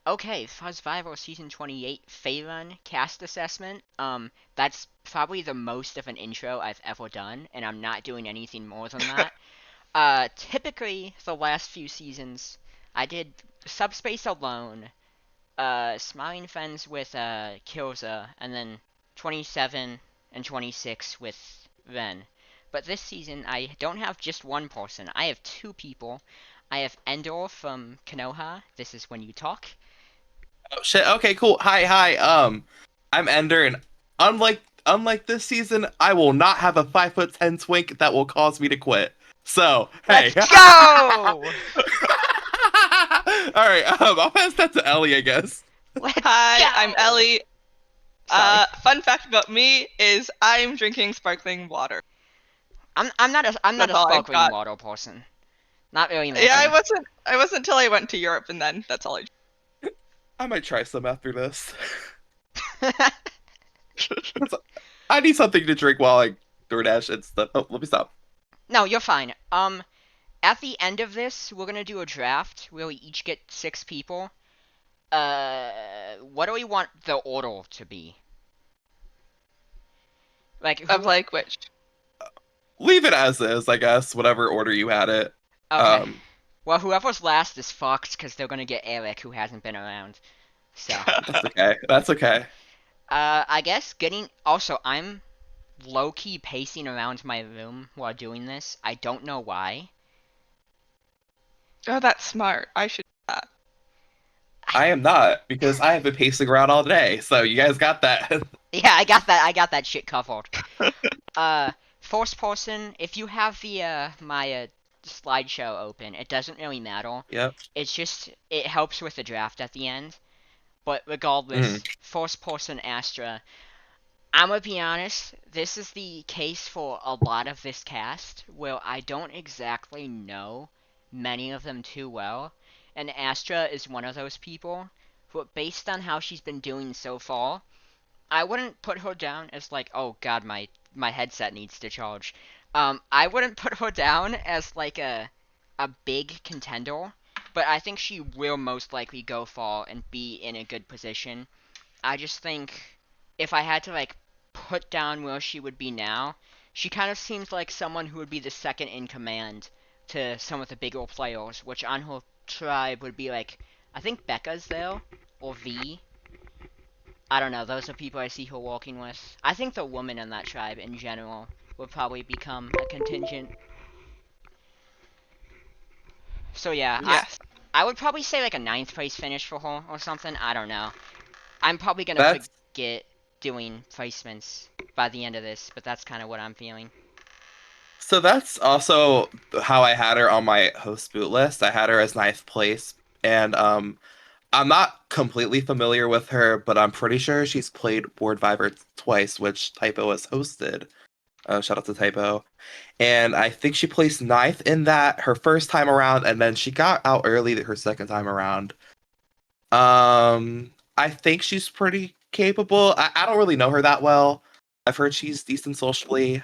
Okay, Fuzzvivor Season 28 Faerun cast assessment. That's probably the most of an intro I've ever done, and I'm not doing anything more than that. Typically, the last few seasons, I did Subspace alone, Smiling Fens with, Kyrza, and then 27 and 26 with Ren. But this season, I don't have just one person. I have two people. I have Endor from Konoha. This is when you talk. Oh shit. Okay, cool. Hi. I'm Ender, and unlike this season, I will not have a 5'10" twink that will cause me to quit. So, hey. Let's go! All right. I'll pass that to Ellie, I guess. Let's Hi, I'm go! Ellie. Sorry. Fun fact about me is I'm drinking sparkling water. I'm not That's a all I've sparkling got. water person. Not really my Yeah, I thing. wasn't. I wasn't until I went to Europe, and then that's all I. I might try some after this. I need something to drink while I DoorDash and stuff. Oh, let me stop. No, you're fine. At the end of this, we're gonna do a draft where we each get 6 people. What do we want the order to be? Like Of who? like which. Leave it as is, I guess. Whatever order you had it. Okay. Um, Well, whoever's last is fucked because they're gonna get Eric, who hasn't been around. So, that's okay. That's okay. I guess getting. Also, I'm low key pacing around my room while doing this. I don't know why. Oh, that's smart. I should do that. I, I am not because I have been pacing around all day. So you guys got that. yeah, I got that. I got that shit covered. Uh, First person. If you have the my slideshow open, it doesn't really matter. Yep. It's just it helps with the draft at the end. But Mhm. regardless, first person Astra. I'm gonna be honest, this is the case for a lot of this cast, where I don't exactly know many of them too well, and Astra is one of those people, but based on how she's been doing so far, I wouldn't put her down as like, oh god, my headset needs to charge. I wouldn't put her down as like a big contender, but I think she will most likely go far and be in a good position. I just think if I had to like put down where she would be now, she kind of seems like someone who would be the second in command to some of the bigger players, which on her tribe would be like I think Becca's there or V. I don't know. Those are people I see her walking with. I think the woman in that tribe in general would probably become a contingent. So yeah, Yes. I would probably say like a ninth place finish for her or something. I don't know. I'm probably gonna That's forget doing placements by the end of this, but that's kind of what I'm feeling. that's also how I had her on my host boot list. I had her as ninth place, and I'm not completely familiar with her, but I'm pretty sure she's played Board Viber twice, which Typo has hosted. Shout out to Typo. And I think she placed ninth in that her first time around, and then she got out early her second time around. I think she's pretty capable. I don't really know her that well. I've heard she's decent socially.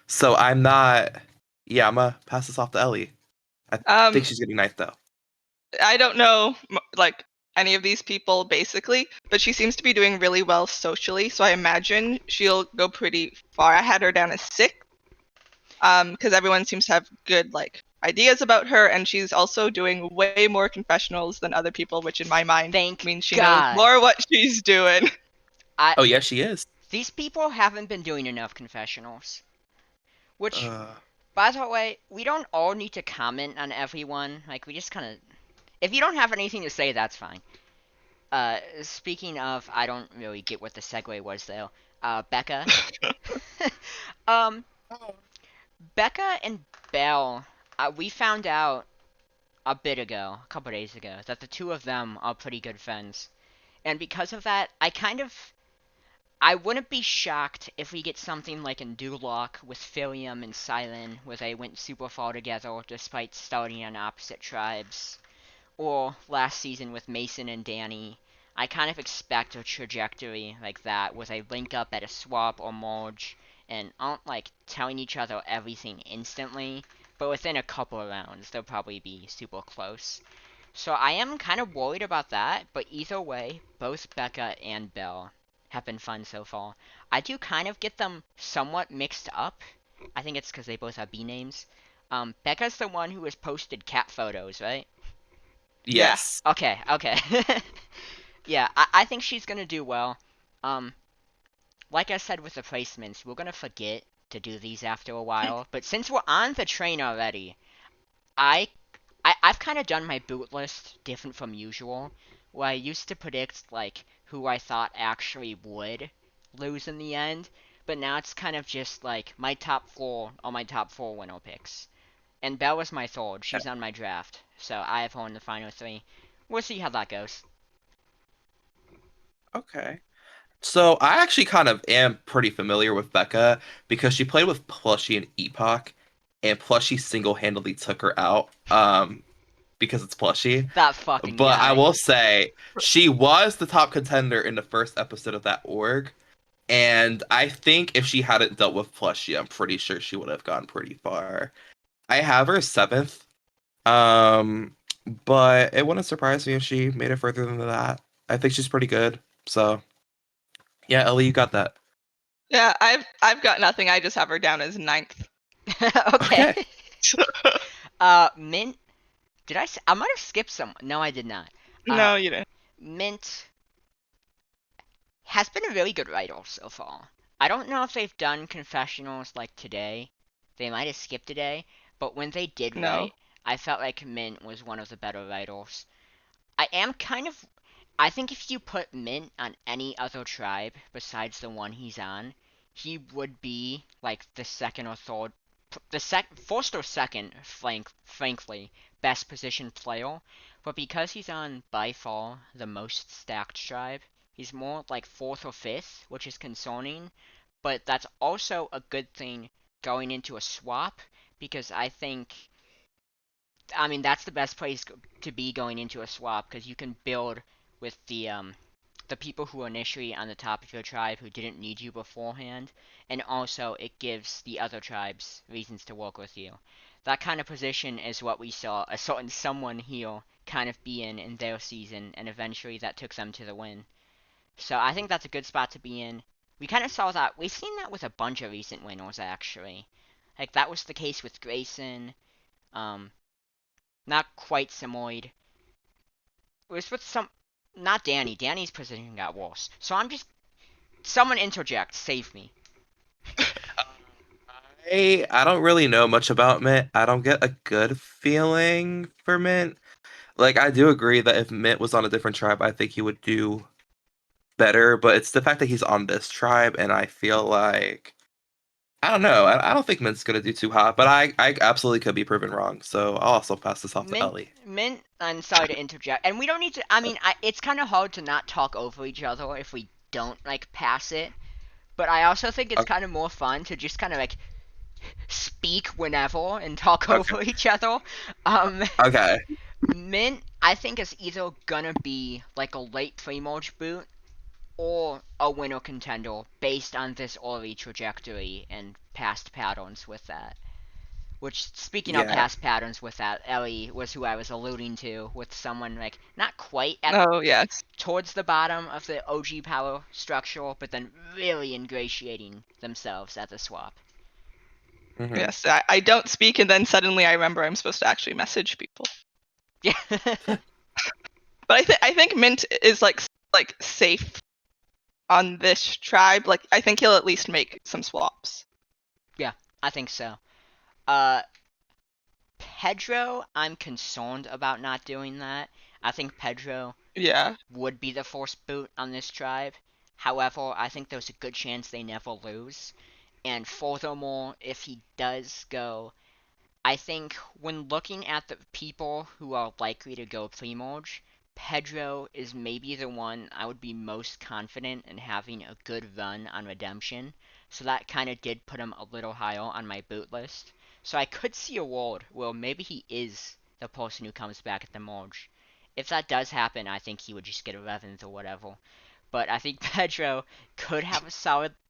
So I'm not. Yeah, I'm gonna pass this off to Ellie. I think Um, she's getting ninth though. I don't know like any of these people basically, but she seems to be doing really well socially, so I imagine she'll go pretty far. I had her down as sixth. Because everyone seems to have good like ideas about her, and she's also doing way more confessionals than other people, which in my mind Thank means she knows God. more what she's doing. I Oh yeah, she is. These people haven't been doing enough confessionals. Which, Uh, by the way, we don't all need to comment on everyone. Like we just kind of, if you don't have anything to say, that's fine. Speaking of, I don't really get what the segue was though. Becca. um, Becca and Belle. We found out a bit ago, a couple days ago, that the two of them are pretty good friends. And because of that, I wouldn't be shocked if we get something like in Duloc with Philium and Silent, where they went super far together despite starting on opposite tribes. Or last season with Mason and Danny. I kind of expect a trajectory like that, where they link up at a swap or merge, and aren't like telling each other everything instantly, but within a couple of rounds, they'll probably be super close. So I am kind of worried about that, but either way, both Becca and Belle have been fun so far. I do kind of get them somewhat mixed up. I think it's because they both have B names. Becca's the one who has posted cat photos, right? Yeah. Yes. Okay, okay. Yeah, I think she's gonna do well. Um, like I said with the placements, we're gonna forget to do these after a while. But since we're on the train already, I I've kind of done my boot list different from usual, where I used to predict like who I thought actually would lose in the end, but now it's kind of just like my top four or my top four winner picks. And Belle was my third. She's on my draft, so I have her in the final three. We'll see how that goes. Okay. So I actually kind of am pretty familiar with Becca because she played with Plushie and Epoch, and Plushie single-handedly took her out because it's Plushie. That fucking But I guy. will say she was the top contender in the first episode of that org, and I think if she hadn't dealt with Plushie, I'm pretty sure she would have gone pretty far. I have her seventh, um, but it wouldn't surprise me if she made it further than that. I think she's pretty good. So yeah, Ellie, you got that. Yeah, I've got nothing. I just have her down as ninth. Okay. Okay. Mint. Did I might have skipped some. No, I did not. No, you didn't. Mint has been a really good writer so far. I don't know if they've done confessionals like today. They might have skipped today, but when they did No. write, I felt like Mint was one of the better writers. I am kind of. I think if you put Mint on any other tribe besides the one he's on, he would be like the second or third, first or second, frankly, best positioned player. But because he's on by far the most stacked tribe, he's more like fourth or fifth, which is concerning. But that's also a good thing going into a swap because I mean, that's the best place to be going into a swap because you can build with the people who are initially on the top of your tribe who didn't need you beforehand, and also it gives the other tribes reasons to work with you. That kind of position is what we saw a certain someone here kind of be in their season, and eventually that took them to the win. So I think that's a good spot to be in. We kind of saw that. We've seen that with a bunch of recent winners actually. Like that was the case with Grayson. Um, Not quite Samoyed. It was with some. Not Danny. Danny's position got worse. So I'm just. Someone interject. Save me. I don't really know much about Mint. I don't get a good feeling for Mint. Like I do agree that if Mint was on a different tribe, I think he would do better, but it's the fact that he's on this tribe and I feel like I don't know. I don't think Mint's gonna do too hot, but I absolutely could be proven wrong. So I'll also pass this off to Mint. Ellie. Mint. I'm sorry to interject. And we don't need to. I mean, it's kind of hard to not talk over each other if we don't, like, pass it. But I also think it's Okay. kind of more fun to just kind of, like, speak whenever and talk Okay. over each other. Um, Okay. Mint, I think, is either gonna be, like, a late pre-merge boot or a winner contender based on this early trajectory and past patterns with that. Which, speaking of Yeah. past patterns with that, Ellie was who I was alluding to, with someone, like, not quite at Oh, yes. towards the bottom of the OG power structure, but then really ingratiating themselves at the swap. Hmm. Yes. I don't speak, and then suddenly I remember I'm supposed to actually message people. Yeah. But I think Mint is like safe on this tribe. Like I think he'll at least make some swaps. Yeah, I think so. Uh, Pedro, I'm concerned about not doing that. I think Pedro Yeah. would be the first boot on this tribe. However, I think there's a good chance they never lose. And furthermore, if he does go, I think when looking at the people who are likely to go pre-merge, Pedro is maybe the one I would be most confident in having a good run on Redemption, so that kind of did put him a little higher on my boot list. So I could see a world where maybe he is the person who comes back at the merge. If that does happen, I think he would just get 11th or whatever. But I think Pedro could have a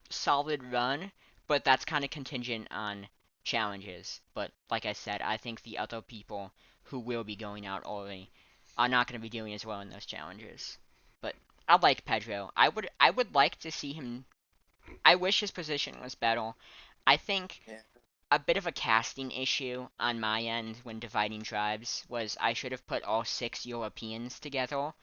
solid run, but that's kind of contingent on challenges. But like I said, I think the other people who will be going out early are not going to be doing as well in those challenges. But I like Pedro. I would like to see him. I wish his position was better. I think Yeah. a bit of a casting issue on my end when dividing tribes was I should have put all 6 Europeans together,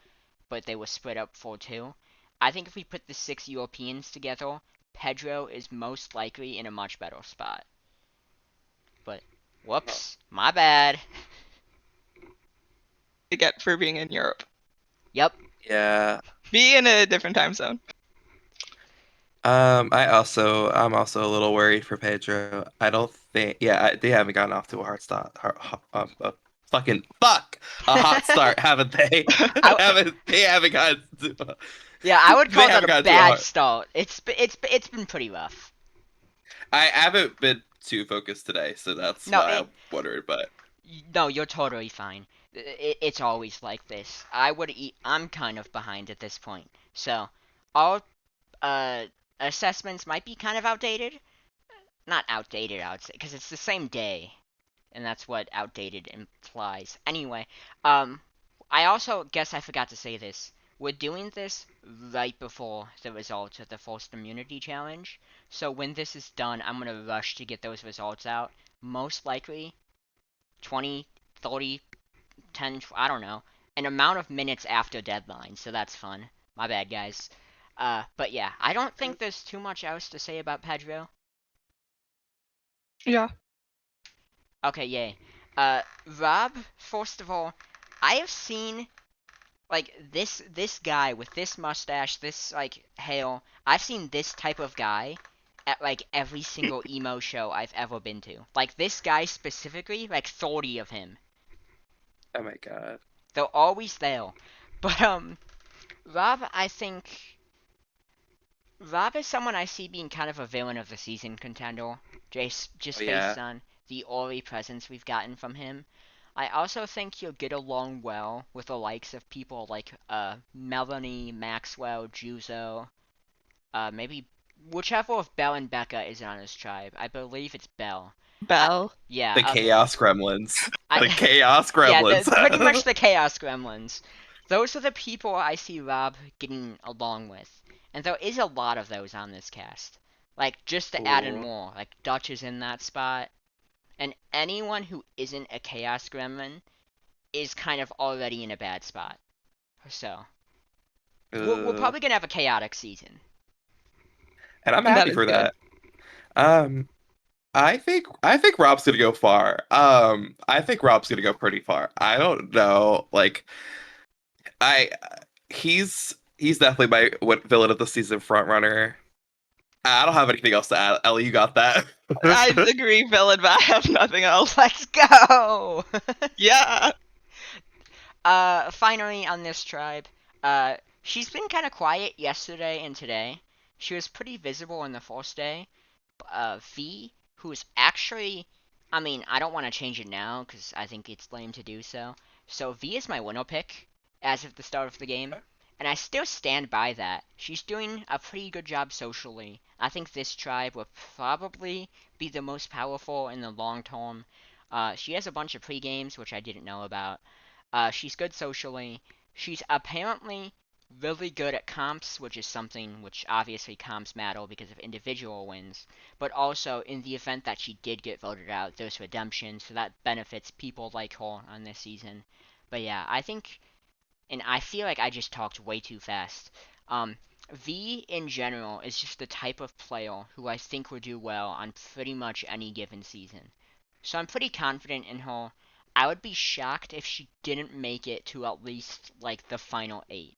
but they were split up for 2. I think if we put the 6 Europeans together, Pedro is most likely in a much better spot. But whoops, my bad. To get for being in Europe. Yep. Yeah. Be in a different time zone. I'm also a little worried for Pedro. I don't think, they haven't gotten off to a hard start. Fucking fuck, a hot start, haven't they? I, They haven't gotten to, yeah, I would they call that haven't a gotten to a bad hard. start. It's been pretty rough. I haven't been too focused today, so that's No, why I'm wondering. But no, you're totally fine. It's always like this. I'm kind of behind at this point, so all uh assessments might be kind of outdated. Not outdated, I would say, because it's the same day, and that's what outdated implies. Anyway, I also guess I forgot to say this. We're doing this right before the results of the Forced Immunity Challenge, so when this is done, I'm gonna rush to get those results out. Most likely 20, 30, 10, I don't know, an amount of minutes after deadline, so that's fun. My bad, guys. But yeah, I don't think there's too much else to say about Pedro. Yeah. Okay, yay. Rob, first of all, I have seen like this guy with this mustache, this like hair. I've seen this type of guy at like every single emo show I've ever been to. Like this guy specifically, like 30 of him. oh my god, They're always there. But Rob, I think Rob is someone I see being kind of a villain of the season contender, oh just based yeah, on the early presence we've gotten from him. I also think he'll get along well with the likes of people like Melanie, Maxwell, Juzo, maybe whichever of Belle and Becca is on his tribe. I believe it's Belle. I, Belle. yeah, the Chaos Gremlins, the I Chaos yeah, Gremlins. pretty much the Chaos Gremlins. Those are the people I see Rob getting along with, and there is a lot of those on this cast. Like just to add in Ooh. more, like Dutch is in that spot, and anyone who isn't a Chaos Gremlin is kind of already in a bad spot. So we're Uh, probably gonna have a chaotic season. and I'm That happy is for good. that. Um, I think Rob's gonna go far. I think Rob's gonna go pretty far. I don't know, like I he's definitely my villain of the season front runner. I don't have anything else to add. Ellie, you got that? I agree, villain, but I have nothing else. Let's go! Yeah. Finally on this tribe, she's been kind of quiet yesterday and today. She was pretty visible in the first day. V, who's actually, I mean, I don't want to change it now because I think it's lame to do so. So V is my winner pick as of the start of the game, and I still stand by that. She's doing a pretty good job socially. I think this tribe will probably be the most powerful in the long term. She has a bunch of pre-games, which I didn't know about. She's good socially. She's apparently really good at comps, which is something which obviously comps matter because of individual wins. But also, in the event that she did get voted out, there's redemption, so that benefits people like her on this season. But yeah, I think, and I feel like I just talked way too fast. V in general is just the type of player who I think will do well on pretty much any given season. So I'm pretty confident in her. I would be shocked if she didn't make it to at least like the final 8.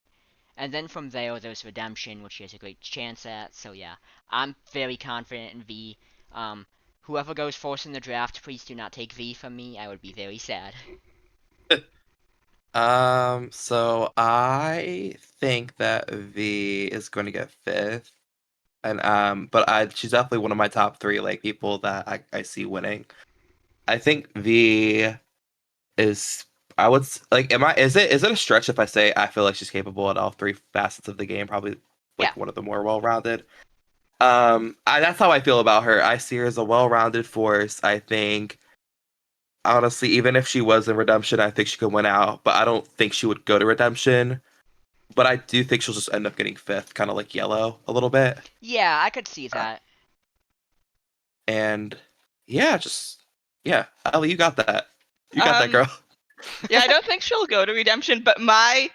And then from there, there's redemption, which she has a great chance at. So yeah, I'm very confident in V. Um, Whoever goes first in the draft, please do not take V from me. I would be very sad. So I think that V is going to get fifth, and but she's definitely one of my top three like people that I see winning. I think V is I would like am I is it a stretch if I say I feel like she's capable at all three facets of the game, probably Yeah, like one of the more well-rounded. That's how I feel about her. I see her as a well-rounded force. I think honestly, even if she was in Redemption, I think she could win out, but I don't think she would go to Redemption. But I do think she'll just end up getting fifth, kind of like Yellow a little bit. Yeah, I could see Uh, that. and yeah, Ellie, you got that. You got that, Um, girl. yeah, I don't think she'll go to Redemption, but my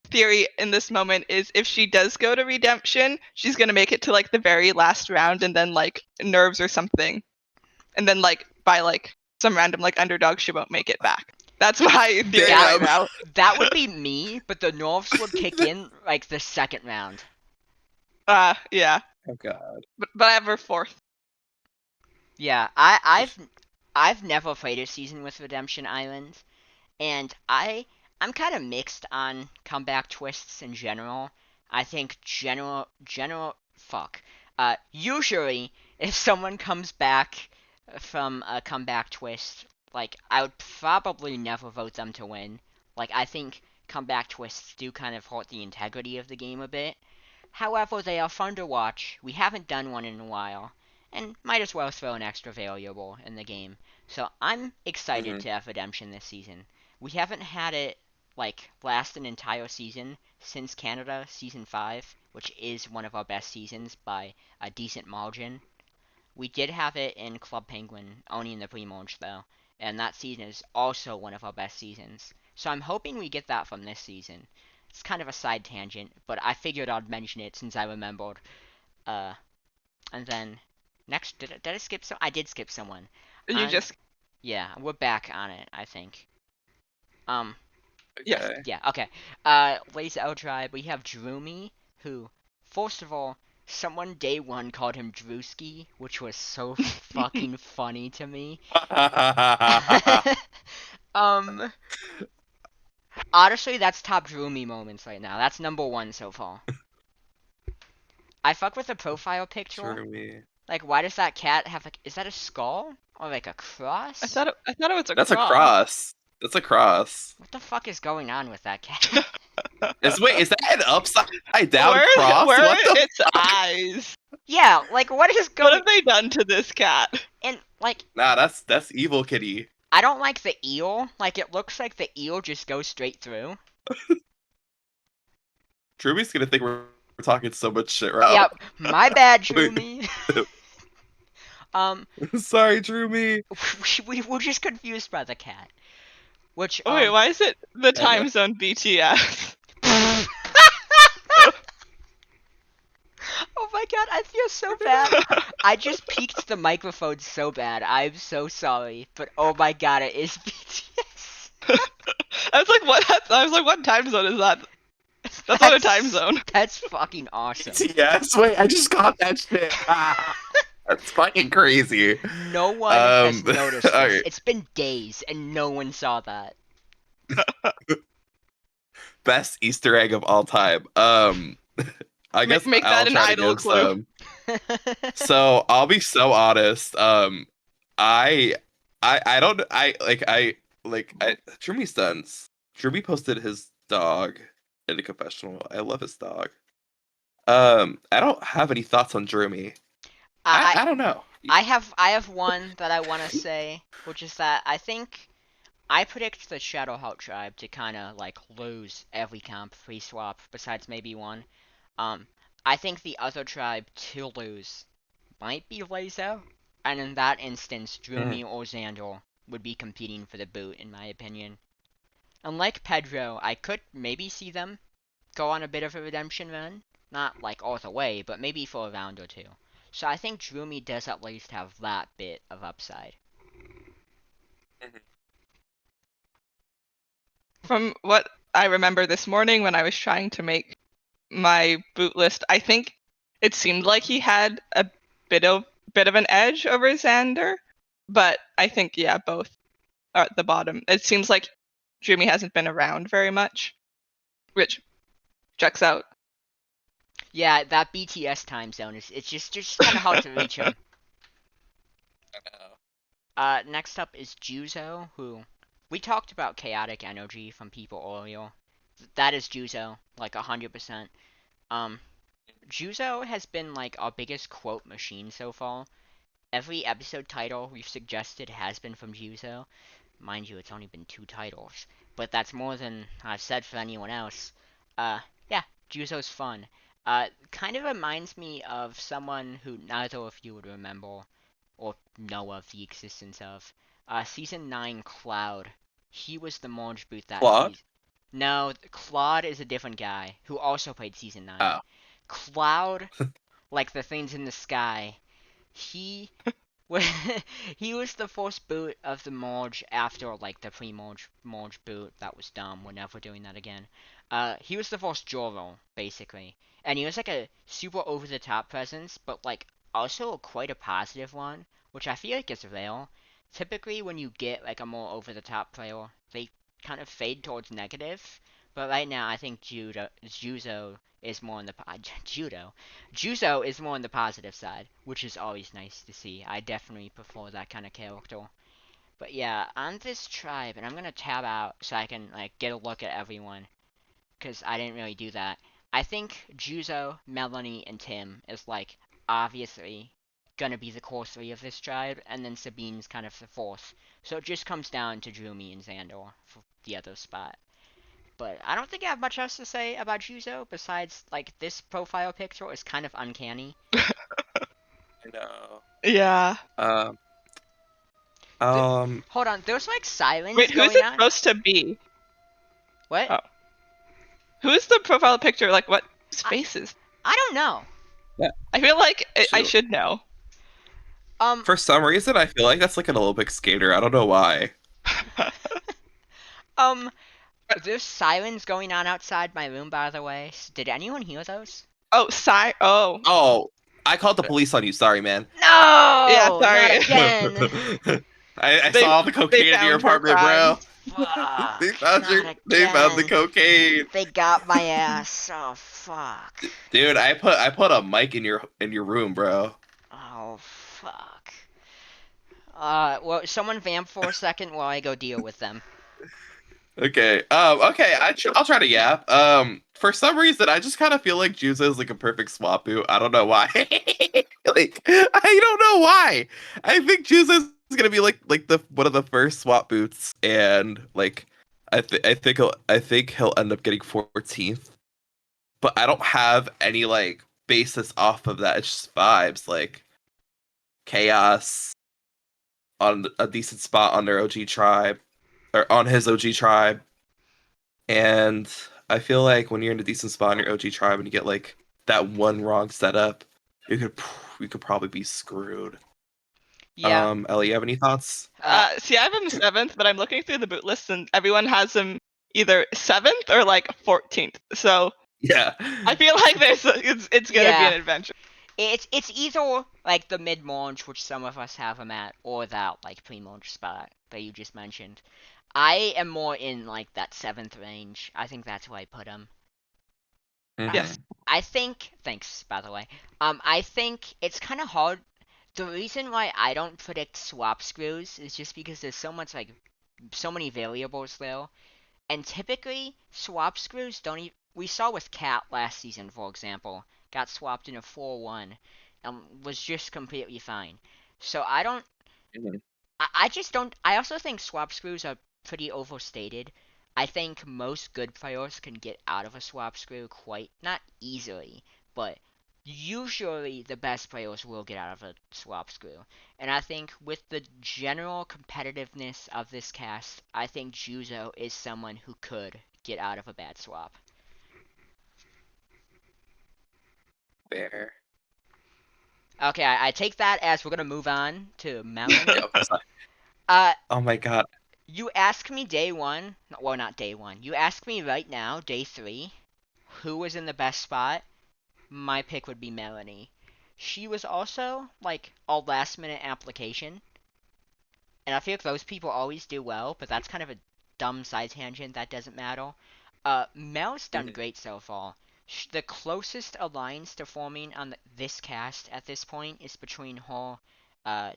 theory in this moment is if she does go to Redemption, she's gonna make it to like the very last round and then like nerves or something. And then like by like some random like underdog she won't make it back. That's my theory right Damn. now. That would be me, but the nerfs would kick in like the second round. Yeah. Oh god. But I have her fourth. Yeah, I've never played a season with Redemption Island, and I'm kind of mixed on comeback twists in general. I think usually if someone comes back from a comeback twist, like I would probably never vote them to win. Like I think comeback twists do kind of hurt the integrity of the game a bit. However, they are fun to watch. We haven't done one in a while, and might as well throw an extra variable in the game. So I'm excited Mhm. to have Redemption this season. We haven't had it like last an entire season since Canada season 5, which is one of our best seasons by a decent margin. We did have it in Club Penguin, only in the pre-merge though, and that season is also one of our best seasons. So I'm hoping we get that from this season. It's kind of a side tangent, but I figured I'd mention it since I remembered. Uh, and then next, did I skip some? I did skip someone. You On just Yeah, we're back on it. I think. Um, yes, Okay. yeah, okay. Lazy L Tribe. We have Droomy, who, first of all, someone day one called him Drewski, which was so fucking funny to me. um, Honestly, that's top Droomy moments right now. That's number one so far. I fuck with the profile picture. True me. Like, why does that cat have like? Is that a skull or like a cross? I thought it was a That's a cross. cross. That's a cross. What the fuck is going on with that cat? Is that an upside down Where cross? where What are the its eyes? Yeah, like what is What going? have they done to this cat? And like, Nah, that's evil kitty. I don't like the eel. Like, it looks like the eel just goes straight through. Truby's gonna think we're talking so much shit, Rob. Yep, my bad, Droomy. um, Sorry, Droomy. we were just confused by the cat. Which Oh, wait, why is it the I know. time zone BTS? Oh my god, I feel so bad. I just peaked the microphone so bad. I'm so sorry, but oh my god, it is BTS. I was like, what? I was like, what time zone is that? That's not a time zone. That's fucking awesome. Yes, wait, I just got that shit. That's fucking crazy. No one has noticed this. Alright. It's been days and no one saw that. Best Easter egg of all time. I guess Make I'll that an try to idle give clue. some. So I'll be so honest. I don't Drumi stunts. Drumi posted his dog in a confessional. I love his dog. I don't have any thoughts on Drumi. I don't know. I have one that I want to say, which is that I think I predict the Shadowheart tribe to kind of like lose every comp pre-swap, besides maybe one. I think the other tribe to lose might be Lazo, and in that instance, Droomy or Xandor would be competing for the boot, in my opinion. Unlike Pedro, I could maybe see them go on a bit of a redemption run. Not like all the way, but maybe for a round or two. So I think Droomy does at least have that bit of upside. From what I remember this morning when I was trying to make my boot list, I think it seemed like he had a bit of an edge over Xander, but I think yeah, both are at the bottom. It seems like Jimmy hasn't been around very much, which checks out. Yeah, that BTS time zone is it's just kind of hard to reach him. Next up is Juzo, who we talked about chaotic energy from people earlier. That is Juzo, like 100%. Juzo has been like our biggest quote machine so far. every episode title we've suggested has been from Juzo. Mind you, it's only been 2 titles, but that's more than I've said for anyone else. Yeah, Juzo's fun. Kind of reminds me of someone who neither of you would remember or know of the existence of. Season 9 Cloud. He was the Monge Boot that Claude? season. No, Claude is a different guy who also played Season 9. Oh. Cloud, like the things in the sky, he he was the first boot of the merge after like the pre-merge boot that was dumb. We're never doing that again. He was the first Joro basically, and he was like a super over the top presence, but like also quite a positive one, which I feel like is rare. Typically, when you get like a more over the top player, they kind of fade towards negative. But right now, I think Juzo is more on the Juzo is more on the positive side, which is always nice to see. I definitely prefer that kind of character. But yeah, on this tribe, and I'm gonna tab out so I can like get a look at everyone, because I didn't really do that. I think Juzo, Melanie, and Tim is like obviously gonna be the core 3 of this tribe, and then Sabine's kind of the fourth. So it just comes down to Drumi and Xandor for the other spot. But I don't think I have much else to say about Juzo besides like this profile picture is kind of uncanny. I know. Yeah. Um, Th- um, Hold on, there's like sirens Wait, who is going it on. supposed to be? What? Oh. Who is the profile picture? Like, what I, spaces? I don't know. yeah. I feel like I Shoot. should know. Um, For some reason, I feel like that's like an Olympic skater. I don't know why. um, there's sirens going on outside my room, by the way. Did anyone hear those? Oh, Oh. Oh, I called the police on you. Sorry, man. Yeah, No, not sorry. again. I they saw the they cocaine in your found her apartment, crime. bro. Fuck, not They found the again. cocaine. They got my ass. Oh fuck. Dude, I put a mic in your room, bro. Oh fuck. Well, someone vamp for a second while I go deal with them. Okay. Okay. I'll try to yap. For some reason, I just kind of feel like Juzo is like a perfect swap boot. I don't know why. Like, I don't know why. I think Juzo is gonna be like the one of the first swap boots, and like, I think he'll end up getting 14th. But I don't have any like basis off of that. It's just vibes, like chaos on a decent spot on their OG tribe or on his OG tribe. And I feel like when you're in a decent spot in your OG tribe and you get like that one wrong setup, you could probably be screwed. Yeah. Ellie, you have any thoughts? See, I have him 7th, but I'm looking through the boot list and everyone has him either 7th or like 14th. So Yeah. I feel like it's gonna be Yeah. an adventure. It's either like the mid launch, which some of us have him at, or that like pre-launch spot that you just mentioned. I am more in like that 7th range. I think that's where I put him. Yes. Mhm. I think. Thanks, by the way. I think it's kind of hard. The reason why I don't predict swap screws is just because there's so much like so many variables there. And typically, swap screws don't even. We saw with Cat last season, for example, got swapped in a 4-1 and was just completely fine. So I don't. Mhm. I just don't. I also think swap screws are pretty overstated. I think most good players can get out of a swap screw quite. Not easily, but usually the best players will get out of a swap screw. And I think with the general competitiveness of this cast, I think Juzo is someone who could get out of a bad swap. Fair. Okay, I take that as we're gonna move on to Melanie. Yep. uh, Oh my god. you ask me day one, well, not day one. You ask me right now, day 3, who was in the best spot. My pick would be Melanie. She was also like a last minute application, and I feel like those people always do well, but that's kind of a dumb side tangent that doesn't matter. Mel's done Mhm. great so far. The closest alliance to forming on this cast at this point is between her,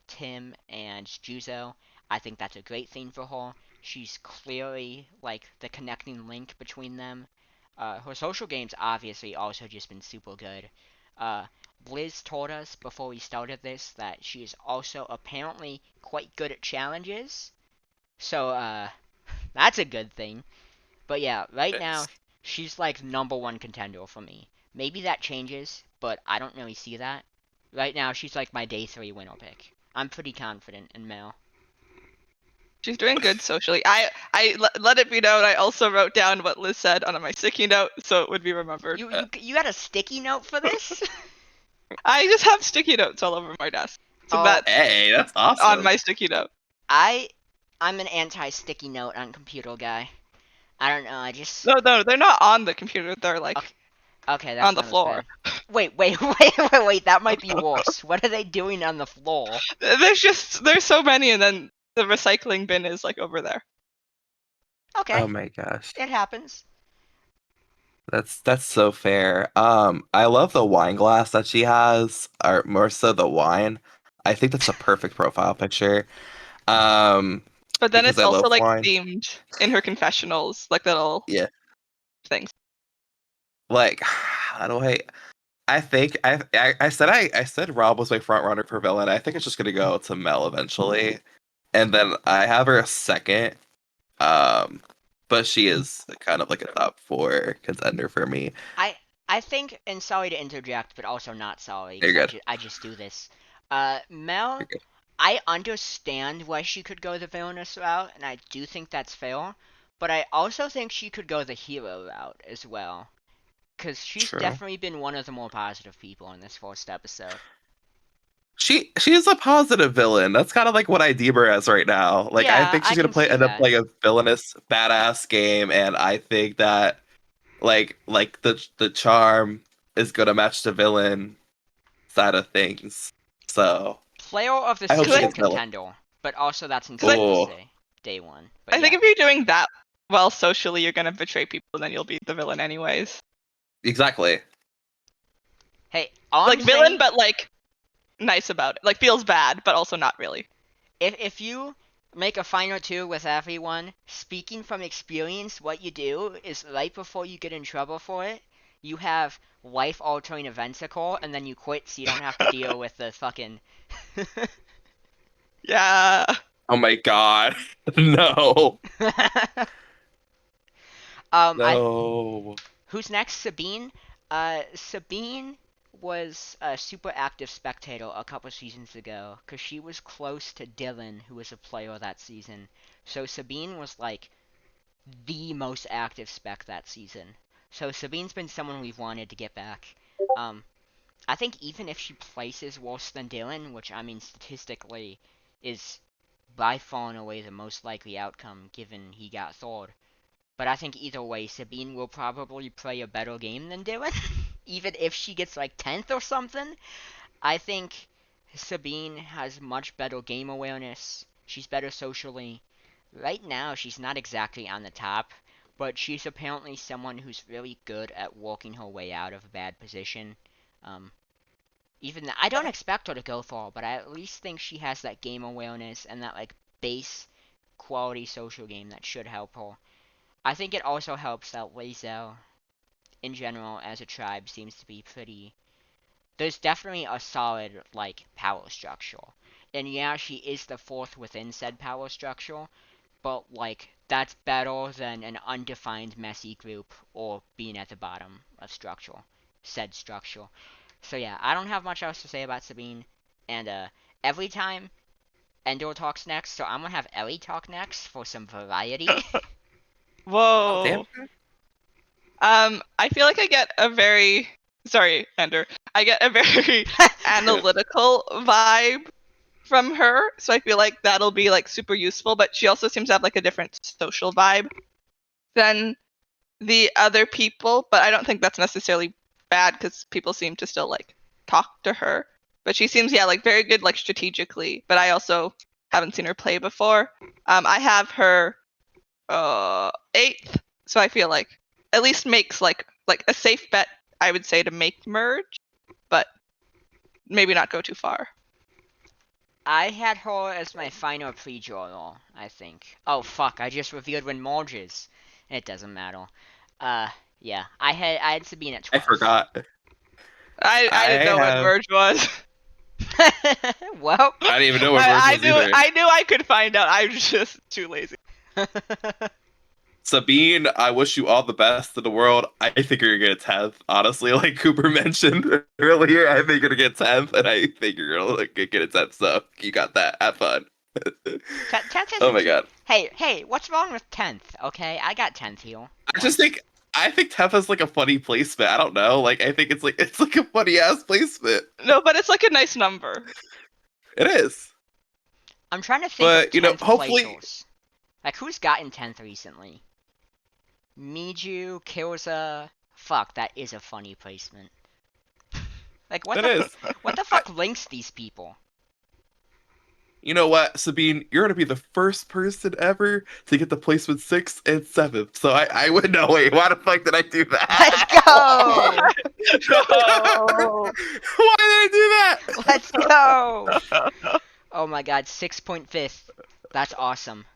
Tim, and Juzo. I think that's a great thing for her. She's clearly like the connecting link between them. Her social game's obviously also just been super good. Liz told us before we started this that she is also apparently quite good at challenges. So, that's a good thing. But yeah, right now, she's like #1 contender for me. Maybe that changes, but I don't really see that. Right now, she's like my day 3 winner pick. I'm pretty confident in Mel. She's doing good socially. Let it be known. I also wrote down what Liz said on my sticky note, so it would be remembered. You got a sticky note for this? I just have sticky notes all over my desk, so Oh, that's Hey, that's on awesome. my sticky note. I'm an anti-sticky note on computer guy. I don't know. I just No, they're not on the computer. They're like okay. That's on the not as floor. bad. Wait. That might be worse. What are they doing on the there's so many, and then the recycling bin is like over there. Okay, Oh my gosh. it happens. That's so fair. I love the wine glass that she has, or more so the wine. I think that's a perfect profile picture. Um, But then because it's I also love like wine. themed in her confessionals, like little Yeah. things. Like, how do I think I said Rob was my front runner for villain. I think it's just gonna go to Mel eventually, and then I have her second. Um, but she is kind of like a top 4 contender for me. I I think, and sorry to interject, but also not sorry You're because good. I just do this. Mel, You're good. I understand why she could go the villainous route, and I do think that's fair. But I also think she could go the hero route as well, because she's True. definitely been one of the more positive people in this first episode. She's a positive villain. That's kind of like what I deem her as right now. Like I Yeah, think I she's gonna can play see end up that. playing a villainous badass game, and I think that like the charm is gonna match the villain side of things. So Player of the I hope Because she season gets villain. contender, but also that's insane to Oh, say. Day 1. But I think yeah. if you're doing that well socially, you're gonna betray people, and then you'll be the villain anyways. exactly. Hey, all Like I'm villain, saying, but like nice about it. Like feels bad, but also not really. if you make a final 2 with everyone, speaking from experience, what you do is right before you get in trouble for it, you have life-altering events occur, and then you quit so you don't have to deal with the fucking... Yeah. Oh my god. No. I No. Who's next? Sabine? Sabine was a super active spectator a couple seasons ago because she was close to Dylan, who was a player that season. So Sabine was like the most active spec that season. So Sabine's been someone we've wanted to get back. Um, I think even if she places worse than Dylan, which I mean statistically is by far and away the most likely outcome given he got third, but I think either way, Sabine will probably play a better game than Dylan. Even if she gets like 10th or something, I think Sabine has much better game awareness. She's better socially. Right now, she's not exactly on the top, but she's apparently someone who's really good at walking her way out of a bad position. Um, I don't expect her to go far, but I at least think she has that game awareness and that like base quality social game that should help her. I think it also helps that Lae'zel, in general, as a tribe, seems to be pretty. There's definitely a solid, like, power structure. And yeah, she is the fourth within said power structure, but, like, that's better than an undefined messy group or being at the bottom of said structure. So yeah, I don't have much else to say about Sabine. And, every time Endor talks next, so I'm gonna have Ellie talk next for some variety. Oh damn. Whoa. I feel like I get a very sorry, Ender. I get a very analytical vibe from her, so I feel like that'll be like super useful. But she also seems to have like a different social vibe than the other people. But I don't think that's necessarily bad because people seem to still like talk to her. But she seems like very good like strategically. But I also haven't seen her play before. I have her eighth, so I feel like at least makes like a safe bet, I would say, to make merge, but maybe not go too far. I had her as my final pre-draw, I think. Oh fuck, I just revealed when merges. It doesn't matter. Uh, yeah, I had Sabine at I 12th. forgot. I didn't know what merge was. Well. I didn't even know what merge was either. I knew I could find out. I was just too lazy. Sabine, I wish you all the best in the world. I think you're gonna get 10th. Honestly, like Cooper mentioned earlier, I think you're gonna get 10th, and I think you're gonna get a 10th. So you got that. Have fun. 10th Oh my god. Hey, what's wrong with 10th? Okay, I got 10th here. I think 10th is like a funny placement. I don't know. Like I think it's like a funny ass placement. No, but it's like a nice number. It is. I'm trying to think But of 10th you know, hopefully, places. Like who's gotten 10th recently? Miju, Kyoza. Fuck, that is a funny placement. Like what it the is. what the fuck links these people? You know what, Sabine? You're gonna be the first person ever to get the placement 6th and 7th. So I would know. Wait, why the fuck did I do that? Let's go! No. Why did I do that? Let's go! Oh my god, 6.5th. That's awesome.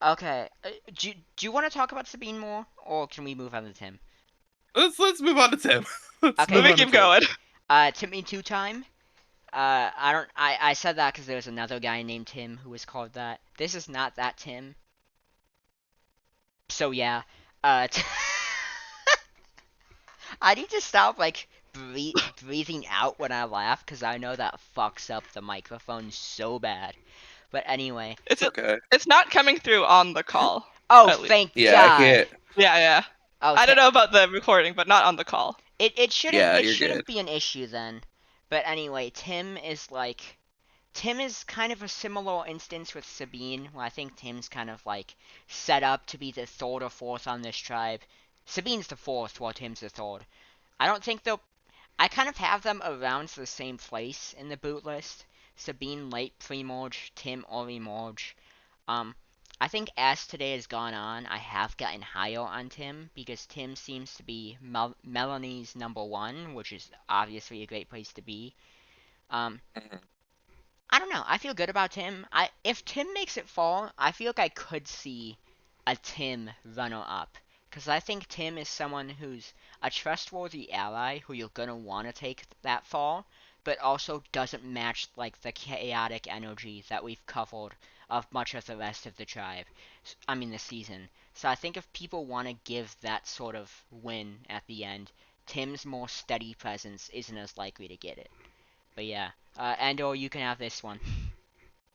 Okay, do you want to talk about Sabine more, or can we move on to Tim? Let's move on to Tim. Okay. Let me keep going. Timmy 2-time. I said that because there's another guy named Tim who was called that. This is not that Tim. So yeah, I need to stop like breathing out when I laugh because I know that fucks up the microphone so bad. But anyway. It's okay. It's not coming through on the call. Oh, thank Yeah, God. I can't. Yeah. Oh, I don't know about the recording, but not on the call. It shouldn't Yeah, it you're shouldn't good. be an issue then. But anyway, Tim is kind of a similar instance with Sabine, where I think Tim's kind of like set up to be the third or fourth on this tribe. Sabine's the fourth, while Tim's the third. I don't think they'll. I kind of have them around the same place in the boot list. Sabine late pre-merge, Tim early merge. I think as today has gone on, I have gotten higher on Tim because Tim seems to be Melanie's number one, which is obviously a great place to be. I don't know. I feel good about Tim. If Tim makes it fall, I feel like I could see a Tim runner up. Because I think Tim is someone who's a trustworthy ally who you're going to want to take that fall, but also doesn't match like the chaotic energy that we've covered of much of the rest of the tribe. I mean the season. So I think if people want to give that sort of win at the end, Tim's more steady presence isn't as likely to get it. But yeah. Andor, you can have this one.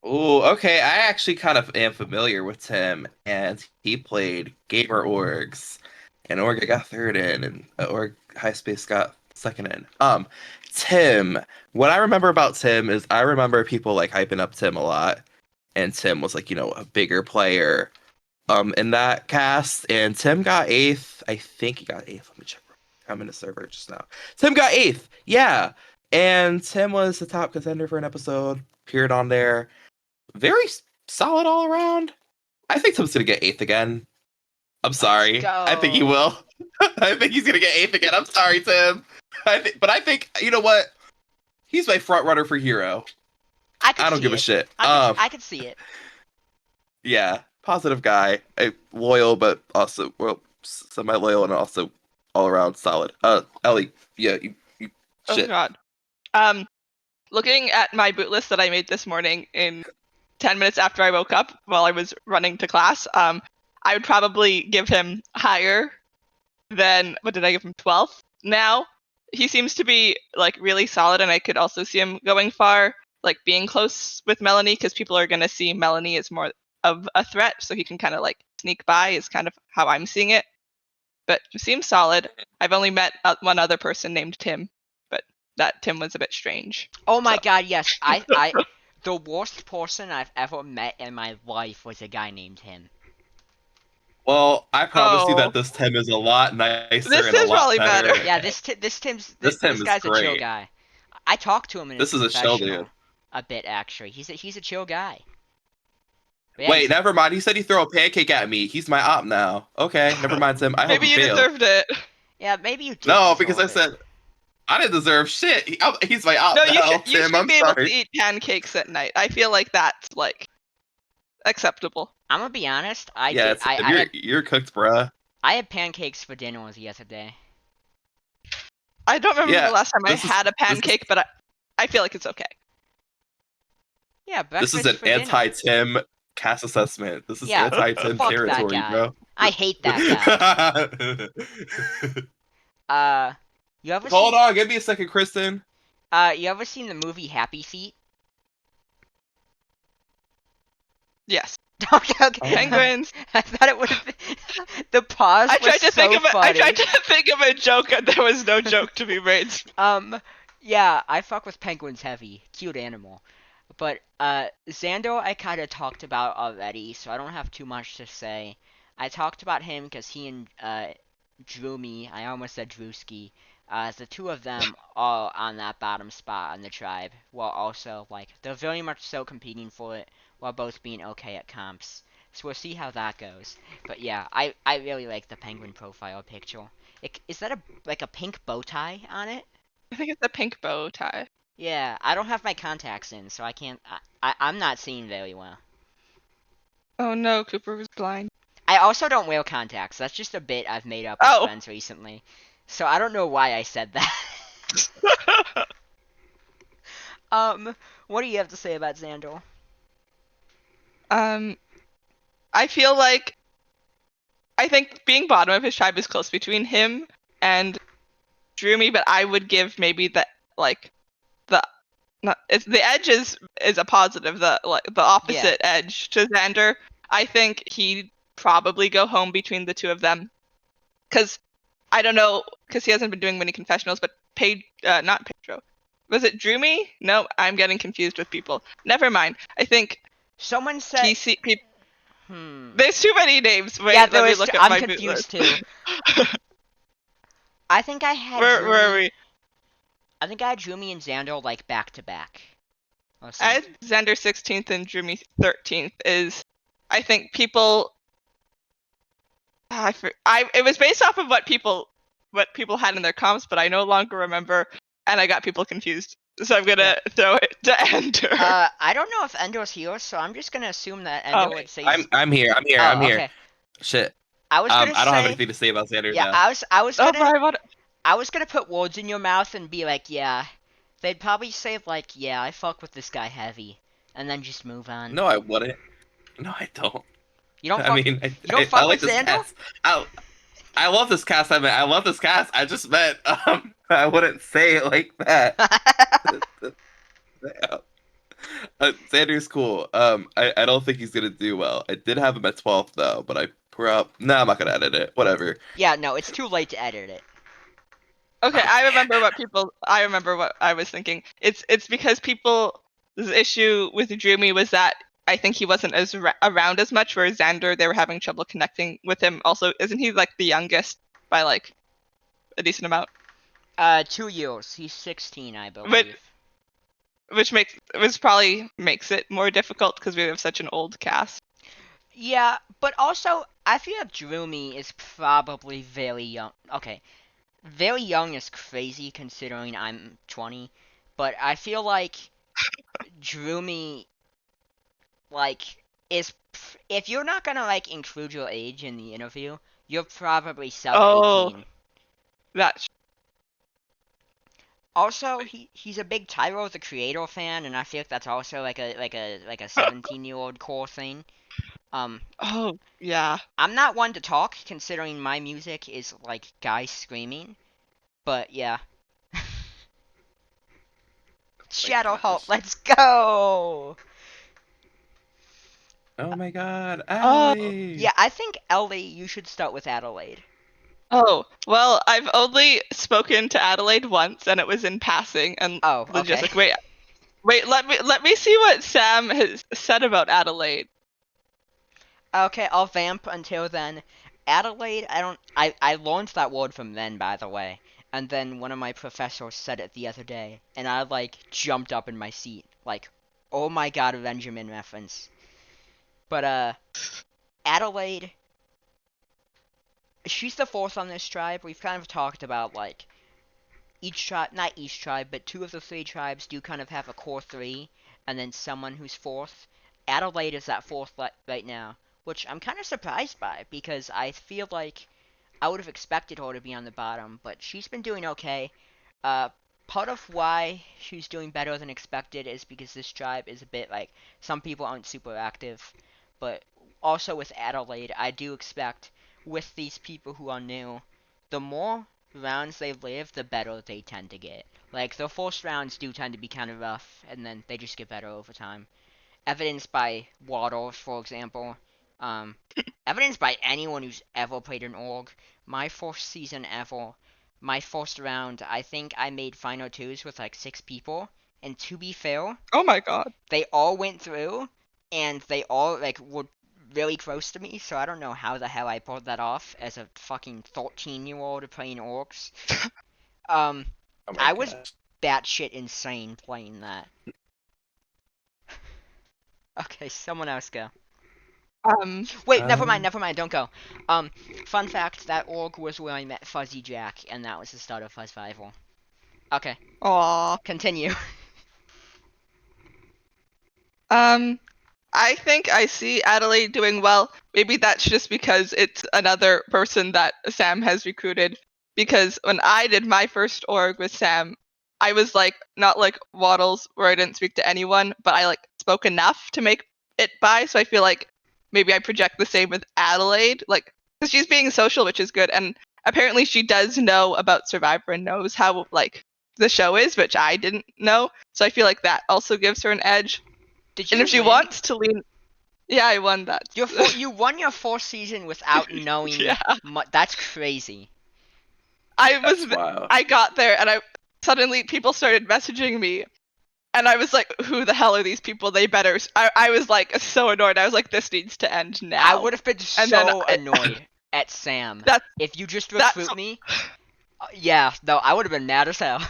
Oh, okay. I actually kind of am familiar with Tim, and he played Gamer Orgs, and Orga got third in, and Org High Space got second in. Tim. What I remember about Tim is I remember people like hyping up Tim a lot, and Tim was like, a bigger player, in that cast, and Tim got 8th. I think he got 8th. Let me check. I'm in the server just now. Tim got 8th. Yeah. And Tim was the top contender for an episode, appeared on there. Very solid all around. I think Tim's going to get 8th again. I'm sorry. I think he will. I think he's going to get 8th again. I'm sorry, Tim. But I think, you know what? He's my front runner for hero. I don't give a shit. I could see it. Yeah. Positive guy. Loyal, but also, semi-loyal and also all around solid. Ellie, yeah, you shit. Oh god. Looking at my boot list that I made this morning in 10 minutes after I woke up while I was running to class, I would probably give him higher than, what did I give him, 12th? Now, he seems to be, like, really solid, and I could also see him going far, like, being close with Melanie, because people are going to see Melanie as more of a threat, so he can kind of, like, sneak by is kind of how I'm seeing it. But he seems solid. I've only met one other person named Tim, but that Tim was a bit strange. Oh my god, yes. The worst person I've ever met in my life was a guy named Tim. Well, I promise you that this Tim is a lot nicer this and a is lot probably better. Yeah, this guy's a chill guy. I talked to him in this is a chill dude. A bit actually. He's a chill guy. Yeah, wait, never mind. He said he throw a pancake at me. He's my op now. Okay, never mind, Tim. I hope maybe you deserved it. Yeah, maybe you did. No, because I said I didn't deserve shit. He's my op. No, now, you Tim. should be able to eat pancakes at night. I feel like that's like acceptable. I'm gonna be honest. You're cooked, bruh. I had pancakes for dinner the other day. I don't remember Yeah, the last time I this is had a this is pancake, but I feel like it's okay. Yeah, this is breakfast an for dinner. anti-Tim cast assessment. This is Yeah, anti-Tim fuck that territory, guy. bro. I hate that guy. You ever Hold seen on, give me a second, Kristen. you ever seen the movie Happy Feet? Yes. Okay, okay. Penguins. I thought it would have been the pause I was tried to so think of funny. I tried to think of a joke, and there was no joke to be made. Yeah, I fuck with penguins heavy. Cute animal. But Xander I kind of talked about already, so I don't have too much to say. I talked about him because he and Drewmy, I almost said Drewski, the two of them are on that bottom spot on the tribe, while also, like, they're very much so competing for it, while both being okay at comps. So we'll see how that goes. But yeah, I really like the penguin profile picture. Is that like a pink bow tie on it? I think it's a pink bow tie. Yeah, I don't have my contacts in, so I can't. I'm not seeing very well. Oh no, Cooper was blind. I also don't wear contacts. That's just a bit I've made up with Oh. friends recently. So I don't know why I said that. What do you have to say about Xandor? I feel like I think being bottom of his tribe is close between him and Drewmy, but I would give maybe the like the not it's the edge is a positive, the opposite edge to Xander. I think he'd probably go home between the two of them. Cause I don't know, because he hasn't been doing many confessionals, but not Pedro. Was it Drewmy? No, I'm getting confused with people. Never mind. I think Someone said. There's too many names. Wait, Yeah, let me look at I'm my confused boot list. too. I think I had Where are we? I think I had Drewmy and Xandor like back to back. I had Xander 16th and Drewmy 13th. I think people. It was based off of what people had in their comps, but I no longer remember, and I got people confused. So I'm gonna throw it to Ender. I don't know if Ender's here, so I'm just gonna assume that Ender would say. I'm here. I'm here. Okay. Shit. I was gonna I don't have anything to say about Xander now. I was gonna put words in your mouth and be like, yeah. They'd probably say like, yeah, I fuck with this guy heavy, and then just move on. No, I wouldn't. No, I don't. You don't. You don't fuck like with this Xander? cast. I love this cast. I love this cast. I just meant I wouldn't say it like that. Xander's cool. I don't think he's gonna do well. I did have him at 12th though, but I'm not gonna edit it. Whatever. Yeah, no, it's too late to edit it. Okay, I remember what I was thinking. It's because people's issue with Drewmy was that I think he wasn't as around as much, whereas Xander, they were having trouble connecting with him. Also, isn't he like the youngest by like a decent amount? 2 years. He's 16, I believe. Which probably makes it more difficult because we have such an old cast. Yeah, but also I feel like Drewmy is probably very young. Okay, very young is crazy considering I'm 20, but I feel like Drewmy like is if you're not gonna like include your age in the interview, you're probably sub 18. That's Also, he's a big Tyro the Creator fan, and I feel like that's also like a 17-year-old core thing. Oh yeah. I'm not one to talk considering my music is like guys screaming, but yeah. Shadowhawk, let's go! Oh my god, Adelaide! Yeah, I think Ellie, you should start with Adelaide. Oh, well, I've only spoken to Adelaide once, and it was in passing, and okay. Like, wait, let me see what Sam has said about Adelaide. Okay, I'll vamp until then. Adelaide, I learned that word from then, by the way. And then one of my professors said it the other day, and I, like, jumped up in my seat. Like, oh my god, a Benjamin reference. But, Adelaide, she's the fourth on this tribe. We've kind of talked about, like, each tribe, not each tribe, but 2 of the 3 tribes do kind of have a core 3, and then someone who's fourth. Adelaide is that fourth right now, which I'm kind of surprised by, because I feel like I would have expected her to be on the bottom, but she's been doing okay. Part of why she's doing better than expected is because this tribe is a bit like some people aren't super active, but also with Adelaide, I do expect with these people who are new, the more rounds they live, the better they tend to get. Like the first rounds do tend to be kind of rough, and then they just get better over time. Evidenced by Waddles, for example. Um, Evidenced by anyone who's ever played an org. My first season ever, my first round, I think I made final twos with like 6 people. And to be fair, Oh my god. they all went through, and they all like were really close to me. So I don't know how the hell I pulled that off as a fucking 13-year-old playing orcs. Um, Oh my I was gosh. batshit insane playing that. Okay, someone else go. Wait, never mind, Um, never mind, don't go. Fun fact, that org was where I met Fuzzy Jack, and that was the start of Fuzzvivor. Okay, Aw. continue. I think I see Adelaide doing well. Maybe that's just because it's another person that Sam has recruited. Because when I did my first org with Sam, I was like not like Waddles where I didn't speak to anyone, but I like spoke enough to make it by. So I feel like maybe I project the same with Adelaide, like because she's being social, which is good, and apparently she does know about Survivor and knows how like the show is, which I didn't know. So I feel like that also gives her an edge. Did And you if she win? wants to lean, yeah, I won that. You won your fourth season without knowing. Yeah, That's crazy. I was. that's wild. I got there, and I suddenly people started messaging me, and I was like, "Who the hell are these people? They better." I was like so annoyed. I was like, "This needs to end I now." would have been And then so annoyed at Sam that's if you just that's recruit me. Yeah, no, I would have been mad as hell.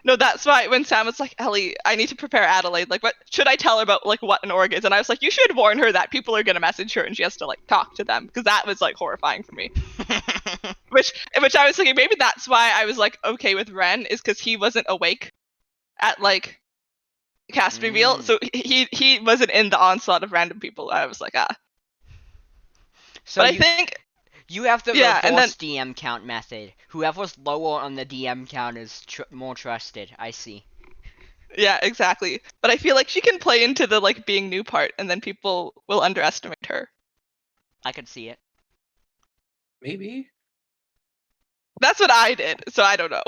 no, that's why when Sam was like, "Ellie, I need to prepare Adelaide. Like, what should I tell her about like what an org is?" And I was like, "You should warn her that people are gonna message her, and she has to like talk to them because that was like horrifying for me." Which I was thinking maybe that's why I was like okay with Ren is because he wasn't awake at like cast reveal, Mm. so he wasn't in the onslaught of random people. I was like So but I think you have the yeah, and then reverse DM count method. Whoever's lower on the DM count is more trusted. I see. yeah, exactly. But I feel like she can play into the like being new part, and then people will underestimate her. I could see it. Maybe. That's what I did, so I don't know.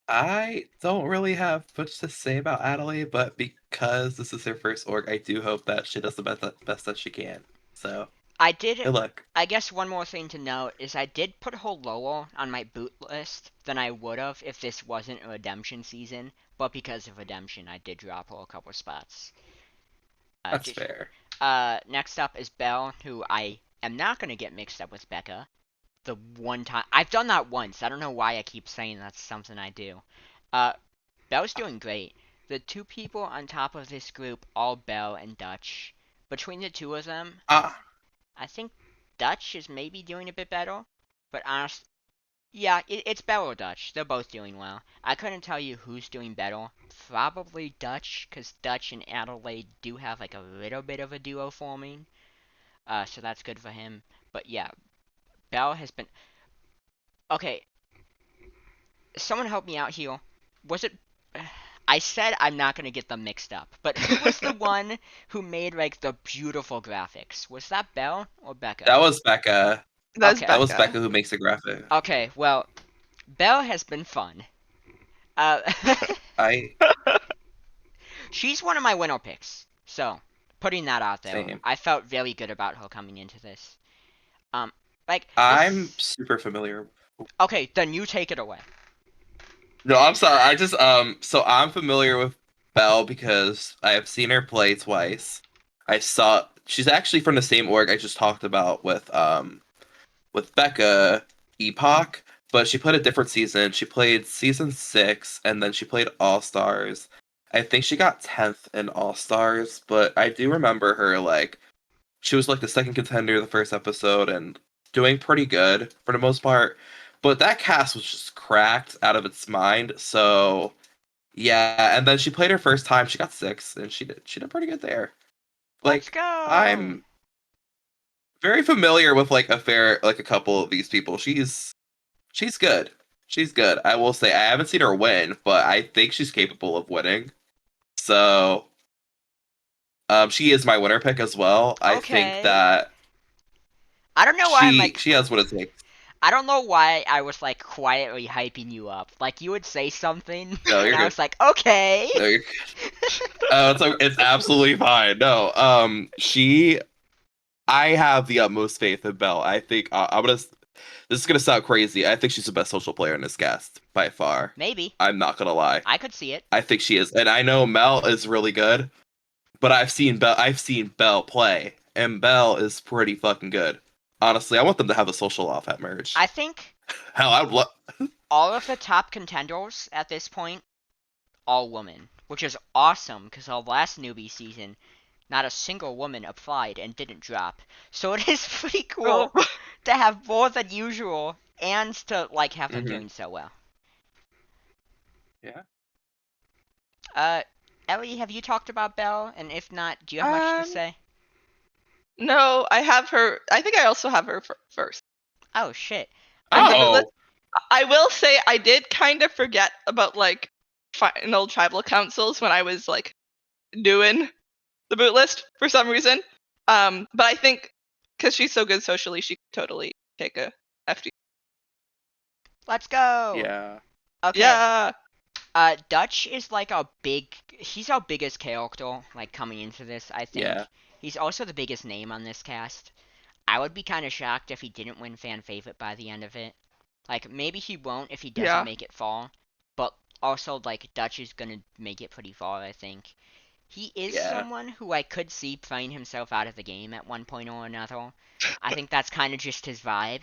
I don't really have much to say about Adelaide, but because this is her first org, I do hope that she does the best that she can. So, I did. good luck. I guess one more thing to note is I did put her lower on my boot list than I would have if this wasn't a redemption season. But because of redemption, I did drop her a couple spots. That's fair. Next up is Belle, who I am not gonna get mixed up with Becca. The one time I've done that once. I don't know why I keep saying that's something I do. Uh, Belle's doing great. The 2 people on top of this group, all Belle and Dutch. Between the 2 of them, Ah, I think Dutch is maybe doing a bit better. But honestly, yeah, it's Belle or Dutch. They're both doing well. I couldn't tell you who's doing better. Probably Dutch, because Dutch and Adelaide do have like a little bit of a duo forming. So that's good for him. But yeah, Belle has been. Okay, someone help me out here. Was it? I said I'm not gonna get them mixed up, but who was the one who made like the beautiful graphics? Was that Belle or Becca? that was Becca. That's Okay, That was Becca. Becca who makes the graphic. okay. Well, Belle has been fun. Uh, I she's one of my winner picks. So, putting that out there, same. I felt very good about her coming into this. Um, like I'm this. super familiar. Okay, then you take it away. No, I'm sorry. I just so I'm familiar with Belle because I have seen her play twice. I saw she's actually from the same org I just talked about with Becca Epoch, but she played a different season. She played season 6 and then she played All Stars. I think she got 10th in All Stars, but I do remember her like she was like the second contender the first episode and doing pretty good for the most part. But that cast was just cracked out of its mind. So yeah, and then she played her first time. She got 6th, and she did pretty good there. Let's Like go. I'm very familiar with like a couple of these people. She's good. She's good. I will say I haven't seen her win, but I think she's capable of winning. So, she is my winner pick as well. I think Okay. that I don't know why I'm she like. she has what it takes. I don't know why I was like quietly hyping you up. Like you would say something, No, and you're I good. was like, okay. No, you're it's absolutely fine. No, I have the utmost faith in Belle. I think I'm gonna. This is gonna sound crazy. I think she's the best social player in this cast by far. Maybe. I'm not gonna lie. I could see it. I think she is, and I know Mel is really good, but I've seen Belle play, and Belle is pretty fucking good. Honestly, I want them to have a social off at I merge. think Hell, I would love. all of the top contenders at this point, all women, which is awesome because our last newbie season, not a single woman applied and didn't drop. So it is pretty Oh, cool to have more than usual and to like have them Hmm. doing so well. Yeah. Uh, Ellie, have you talked about Belle? And if not, do you have much to um, say? no, I have her. I think I also have her first Oh shit. in the Okay. boot list. Oh. I will say I did kind of forget about like final tribal councils when I was like doing the boot list for some reason. But I think because she's so good socially, she could totally take a FD. Let's go. Yeah. Okay. Yeah, Dutch is like a big. He's our biggest character, like coming into this. I Yeah. think he's also the biggest name on this cast. I would be kind of shocked if he didn't win fan favorite by the end of it. Like maybe he won't if he doesn't yeah. make it far, but also like Dutch is gonna make it pretty far. I think he is Yeah. someone who I could see playing himself out of the game at one point or another. I think that's kind of just his vibe.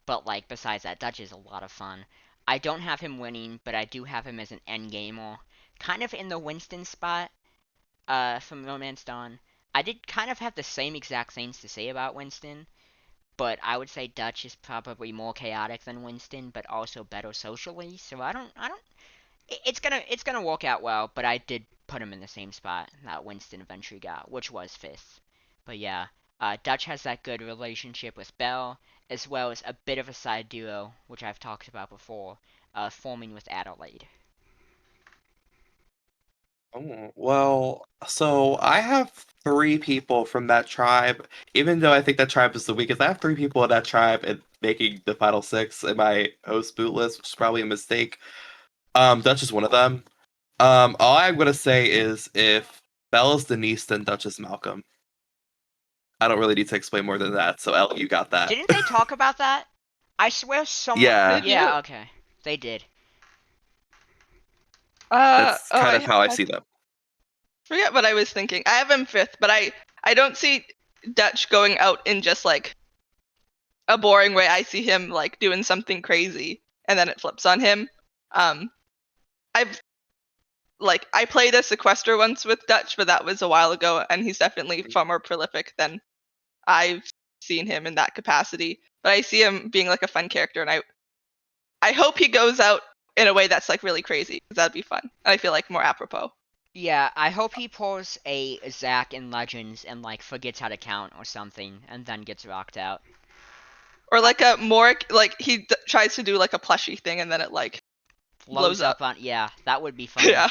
But like besides that, Dutch is a lot of fun. I don't have him winning, but I do have him as an end gamer, kind of in the Winston spot. From Romance Dawn. I did kind of have the same exact things to say about Winston, but I would say Dutch is probably more chaotic than Winston, but also better socially. So I don't. It's gonna work out well. But I did put him in the same spot that Winston eventually got, which was fifth. But yeah, Dutch has that good relationship with Belle, as well as a bit of a side duo, which I've talked about before, forming with Adelaide. Oh, well, so I have three people from that tribe. Even though I think that tribe is the weakest, I have three people in that tribe and making the final six in my host boot list, which is probably a mistake. Dutch is one of them. All I'm gonna say is if Bella's Denise, then Dutch is Malcolm. I don't really need to explain more than that. So Elle, you got that. Didn't they talk about that? I swear someone. Yeah, Did you? Yeah, okay. They did. that's Oh, kind of how I see them. forget what I was thinking. I have him fifth, but I don't see Dutch going out in just like a boring way. I see him like doing something crazy, and then it flips on him. Um, I've like I played a sequester once with Dutch, but that was a while ago, and he's definitely far more prolific than I've seen him in that capacity. But I see him being like a fun character, and I hope he goes out in a way that's like really crazy because that'd be fun. And I feel like more apropos. Yeah, I hope he pulls a Zack in Legends and like forgets how to count or something, and then gets rocked out. Or like a more like he tries to do like a plushy thing, and then it like Blows blows up. up on. Yeah, that would be funny. Yeah.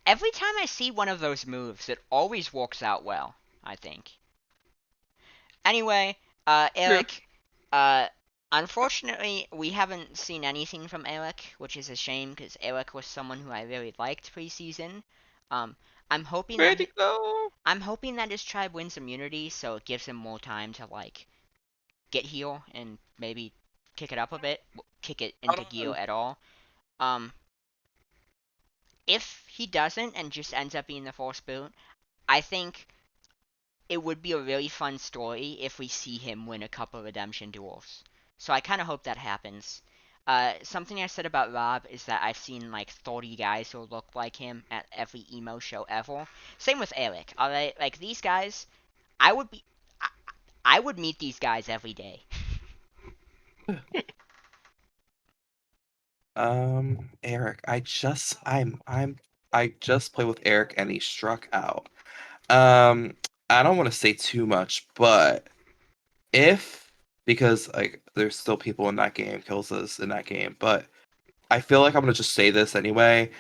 Every time I see one of those moves, it always works out well, I think. Anyway, True. Eric, unfortunately, we haven't seen anything from Eric, which is a shame because Eric was someone who I really liked preseason. Um, I'm hoping Where'd that he go? I'm hoping that his tribe wins immunity, so it gives him more time to like get heal and maybe kick it up a bit, kick it into gear Um, at all. Um, if he doesn't and just ends up being the force boot, I think it would be a really fun story if we see him win a couple redemption duels. So I kind of hope that happens. Something I said about Rob is that I've seen like 30 guys who look like him at every emo show ever. Same with Eric. Alright, like these guys, I would be, I, I would meet these guys every day. Eric, I just played with Eric and he struck out. Um, I don't want to say too much, but if because like there's still people in that game, kills us in that game, but I feel like I'm gonna just say this anyway.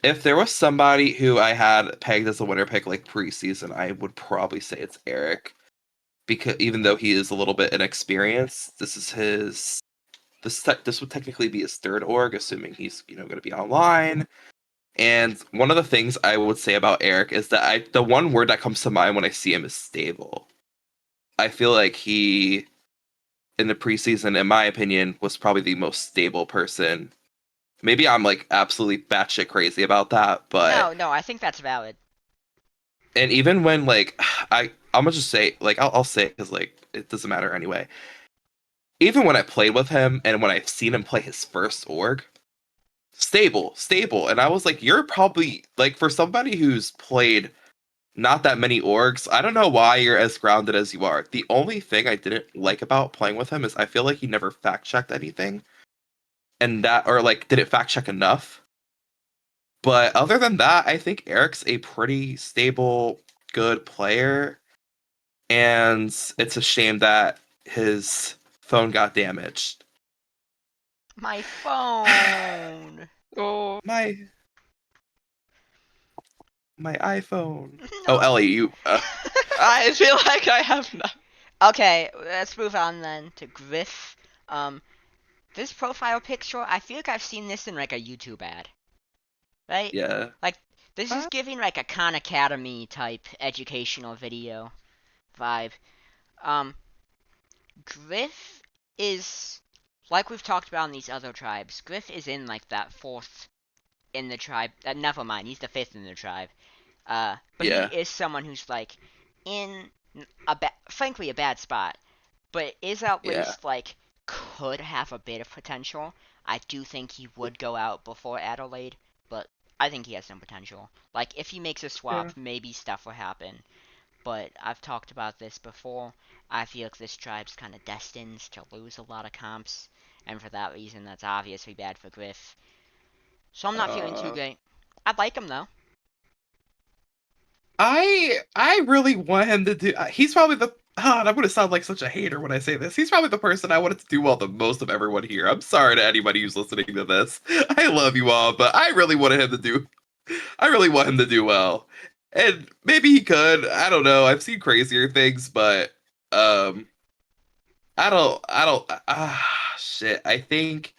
If there was somebody who I had pegged as a winner pick like preseason, I would probably say it's Eric. Because even though he is a little bit inexperienced, this would technically be his third org, assuming he's going to be online. And one of the things I would say about Eric is that the one word that comes to mind when I see him is stable. I feel like he, in the preseason, in my opinion, was probably the most stable person. Maybe I'm like absolutely batshit crazy about that, but No, I think that's valid. and even when like I'm gonna just say like I'll say it because like it doesn't matter anyway. Even when I played with him and when I've seen him play his first org, stable, and I was like, you're probably like for somebody who's played not that many orgs. I don't know why you're as grounded as you are. The only thing I didn't like about playing with him is I feel like he never fact checked anything, and that or like didn't fact check enough. But other than that, I think Eric's a pretty stable, good player, and it's a shame that his phone got damaged. My phone. Oh, My my iPhone. Oh, No. Ellie, you. I feel like I have no. Okay, let's move on then to Griff. This profile picture, I feel like I've seen this in like a YouTube ad, right? Yeah. Like, this is Uh, giving like a Khan Academy type educational video vibe. Um, Griff is, like we've talked about in these other tribes, Griff is in like that fourth in the tribe. Never mind, he's the fifth in the tribe. But he yeah. is someone who's like in frankly a bad spot, but is at Yeah. least like could have a bit of potential. I do think he would go out before Adelaide, but I think he has some potential. Like if he makes a Yeah. swap, maybe stuff will happen. But I've talked about this before. I feel like this tribe's kind of destined to lose a lot of comps, and for that reason, that's obviously bad for Griff. So I'm not feeling too Uh, great. I like him though. I really want him to do. He's probably the. And I'm going to sound like such a hater when I say this. He's probably the person I wanted to do well the most of everyone here. I'm sorry to anybody who's listening to this. I love you all, but I really wanted him to do. I really want him to do well, and maybe he could. I don't know. I've seen crazier things, but um, I don't. Shit. I think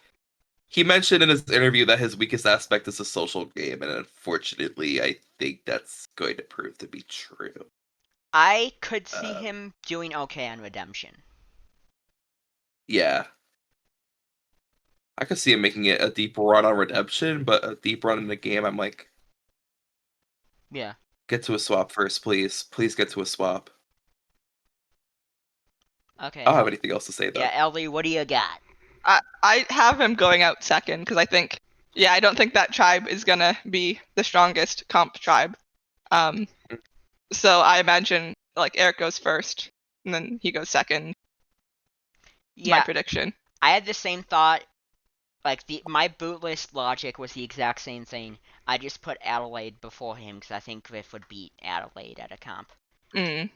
he mentioned in his interview that his weakest aspect is a social game, and unfortunately, I think that's going to prove to be true. I could see Um, him doing okay on Redemption. yeah, I could see him making it a deep run on Redemption, but a deep run in the game, I'm like, Yeah. get to a swap first, please. Please get to a swap. Okay, I don't have El. anything else to say Yeah, though. Ellie, what do you got? I have him going out second because I think, yeah, I don't think that tribe is gonna be the strongest comp tribe. Um, so I imagine like Eric goes first, and then he goes second. My Yeah, prediction. I had the same thought. Like my boot list logic was the exact same thing. I just put Adelaide before him because I think Griff would beat Adelaide at a comp. Mm.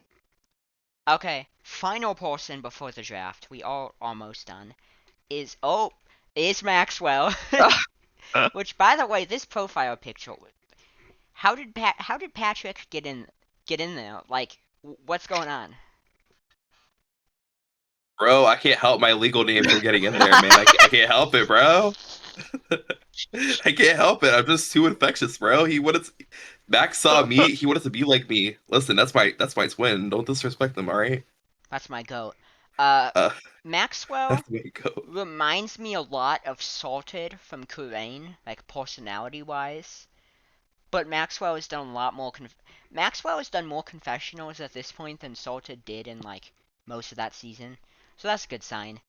Okay, final person before the draft. We are almost done. Is Maxwell. Uh, Which, by the way, this profile picture. How did Patrick get in there? Like, what's going on? Bro, I can't help my legal name from getting in there, man. I can't help it, bro. I can't help it. I'm just too infectious, bro. Max saw me. He wanted to be like me. Listen, that's my twin. Don't disrespect them, all right? That's my goat. Uh, Uh, Maxwell that's the way it goes. reminds me a lot of Salted from Kurain, like personality-wise. But Maxwell has done more confessionals at this point than Salted did in like most of that season. So that's a good sign.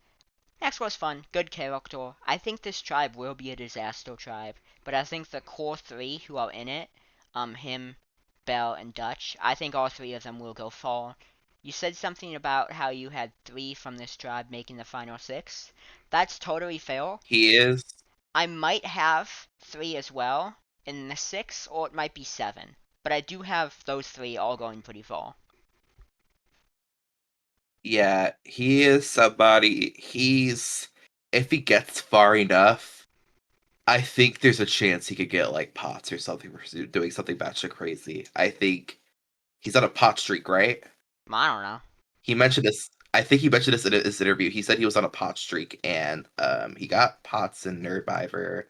Maxwell's fun, good character. I think this tribe will be a disaster tribe, but I think the core three who are in it, him, Bell, and Dutch, I think all three of them will go far. You said something about how you had three from this tribe making the final six. That's totally fair. He is. I might have three as well in the six, or it might be seven. But I do have those three all going pretty far. Yeah, he is somebody. If he gets far enough, I think there's a chance he could get like pots or something for doing something batshit crazy. I think he's on a pot streak, right? I don't know. He mentioned this. I think he mentioned this in his interview. He said he was on a pot streak, and he got pots in Nerdvivor.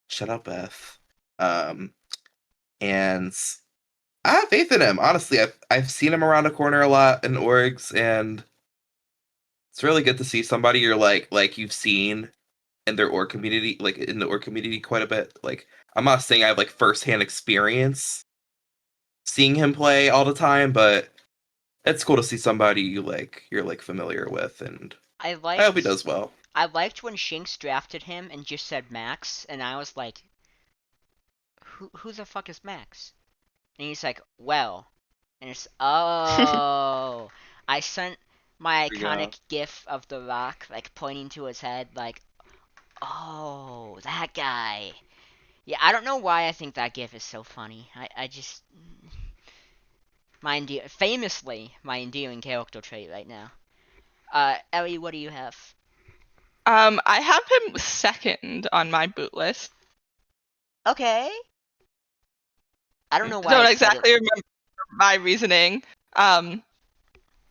Shut up, Beth. And I have faith in him. Honestly, I've seen him around the corner a lot in orgs, and it's really good to see somebody you're like you've seen in their org community, like in the org community quite a bit. Like I'm not saying I have like firsthand experience seeing him play all the time, but it's cool to see somebody you're like familiar with, and I I hope he liked does well. I liked when Shinx drafted him and just said Max, and I was like, who the fuck is Max? And he's like, well, and it's oh, I sent my There you go. iconic gif of the Rock like pointing to his head, like, oh, that guy. Yeah, I don't know why I think that gif is so funny. I just famously my endearing character trait right now. Ellie, what do you have? I have him second on my boot list. Okay. I don't know why. Don't I said exactly it. remember my reasoning. But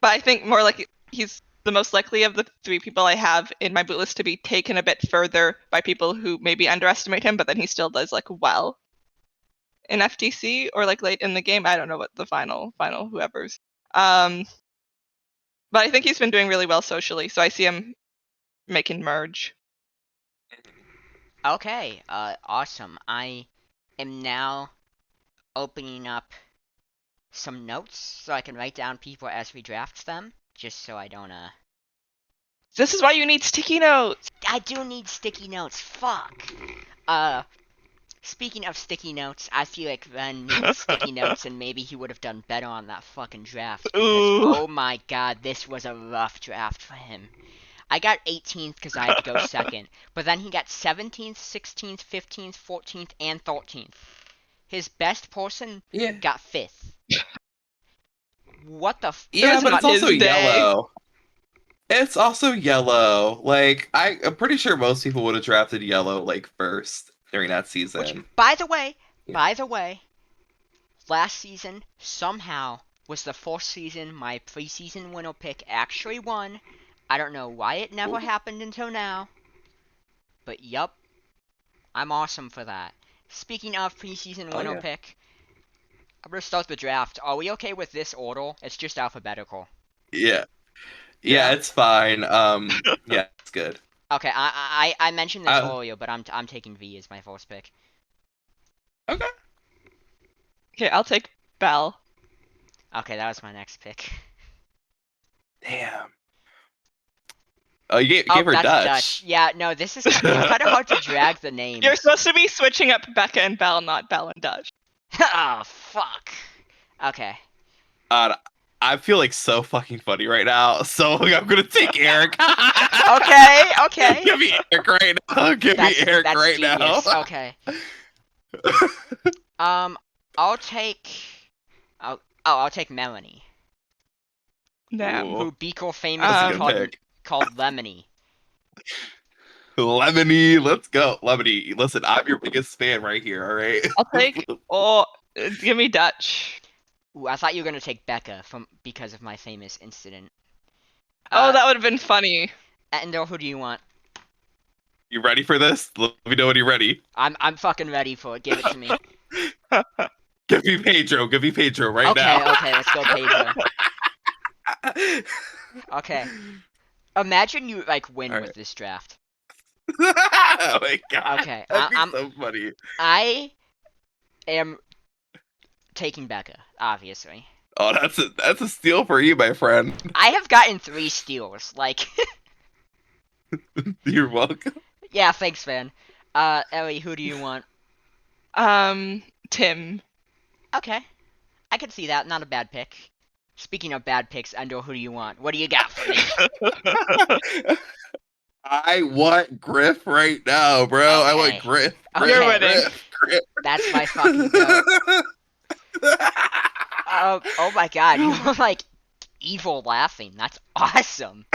I think more like he's the most likely of the three people I have in my boot list to be taken a bit further by people who maybe underestimate him, but then he still does like well in FTC or like late in the game. I don't know what the final whoever's. But I think he's been doing really well socially, so I see him making merge. Okay. Awesome. I am now opening up some notes so I can write down people as we draft them, just so I don't This is why you need sticky notes. I do need sticky notes. Fuck. Speaking of sticky notes, I feel like Ren needs sticky notes, and maybe he would have done better on that fucking draft. Because, Ooh. oh my god, this was a rough draft for him. I got 18th because I had to go second, but then he got 17th, 16th, 15th, 14th, and 13th. His best person Yeah. got 5th. What the f- Yeah, was but it's not his also day. yellow. It's also yellow. Like I'm pretty sure most people would have drafted yellow like first during that season. Which, by the way, Yeah. last season somehow was the first season my preseason winner pick actually won. I don't know why it never Ooh. happened until now, but yup, I'm awesome for that. Speaking of preseason Oh winner yeah. pick, I'm gonna start the draft. Are we okay with this order? It's just alphabetical. Yeah. Yeah. Yeah, it's fine. Yeah, it's good. Okay, I mentioned this Uh, earlier, but I'm taking V as my first pick. okay. Okay, I'll take Belle. Okay, that was my next pick. Damn. Oh, you gave Oh, her that's Dutch. Yeah, no, this is it's kind of hard to drag the names. You're supposed to be switching up Becca and Belle, not Belle and Dutch. Oh, fuck. Okay. I feel like so fucking funny right now. So I'm gonna take Eric. Okay. Give me Eric right now. Give me Eric That's right genius. now. Okay. I'll take. I'll take Melanie, Damn. Ooh, who Beaker that's a famously good pick. called Lemony. Lemony, let's go. Lemony, listen, I'm your biggest fan right here, alright? I'll take. Give me Dutch. Ooh, I thought you were gonna take Becca because of my famous incident. That would have been funny. Ender, who do you want? You ready for this? Let me know when you're ready. I'm fucking ready for it. Give it to me. Give me Pedro. Give me Pedro right now. Okay, let's go Pedro. Okay. Imagine you win All with right. this draft. Oh my god. Okay, That'd be so funny. I am taking Becca, obviously. Oh, that's a steal for you, my friend. I have gotten 3 steals. You're welcome. Yeah, thanks, man. Ellie, who do you want? Tim. Okay, I can see that. Not a bad pick. Speaking of bad picks, Endo, who do you want? What do you got for me? I want Griff right now, bro. I want Okay. Griff. Okay. You're winning. Griff. That's my fucking goat. Oh my god, you're evil laughing. That's awesome.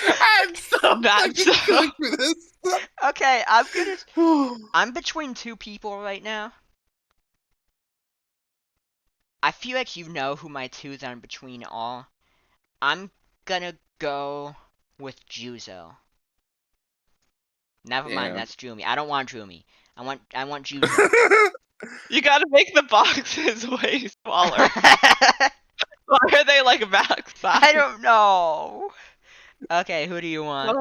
I'm so That's- fucking stoked for this. Okay, I'm between two people right now. I feel like you know who my twos are in between are. I'm gonna go with Juzo. Never mind, Damn. that's Droomy. I don't want Droomy. I want Juzo. You gotta make the boxes way smaller. Why are they like back size? I don't know. Okay, who do you want?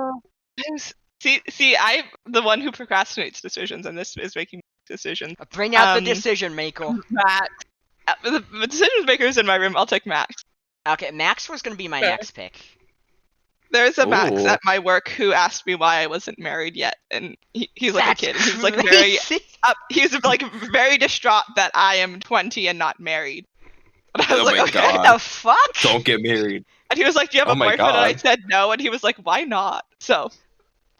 See, I'm the one who procrastinates decisions, and this is making decisions. Bring out the decision maker. Max. The decision maker's in my room. I'll take Max. Okay, Max was gonna be my Okay. next pick. There's a Max Ooh. at my work who asked me why I wasn't married yet, and he's like That's a kid, and he's like crazy. he's like very distraught that I am 20 and not married. And I was Oh like, my okay. God. What the fuck? Don't get married. And he was like, "Do you have Oh a my boyfriend?" And I God. said no, and he was like, "Why not?" So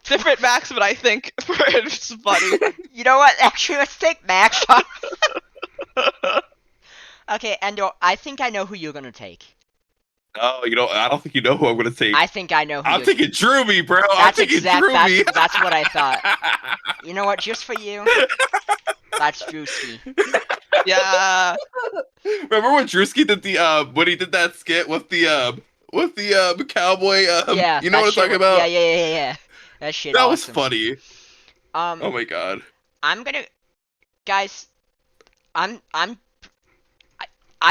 different Max, but I think it's funny. You know what? Actually, let's take Max off. Okay, Endo, I think I know who you're gonna take. No, I don't think you know who I'm gonna take. I think I know who I'm you're thinking Droomy, bro. I'm That's thinking exact- Droomy. that's what I thought. You know what? Just for you, that's Drewski. Yeah. Remember when Drewski did when he did that skit with the cowboy Yeah, you know that what I'm shit talking was- about? Yeah. That shit That was awesome. funny. Um, Oh my God. I'm gonna, guys, I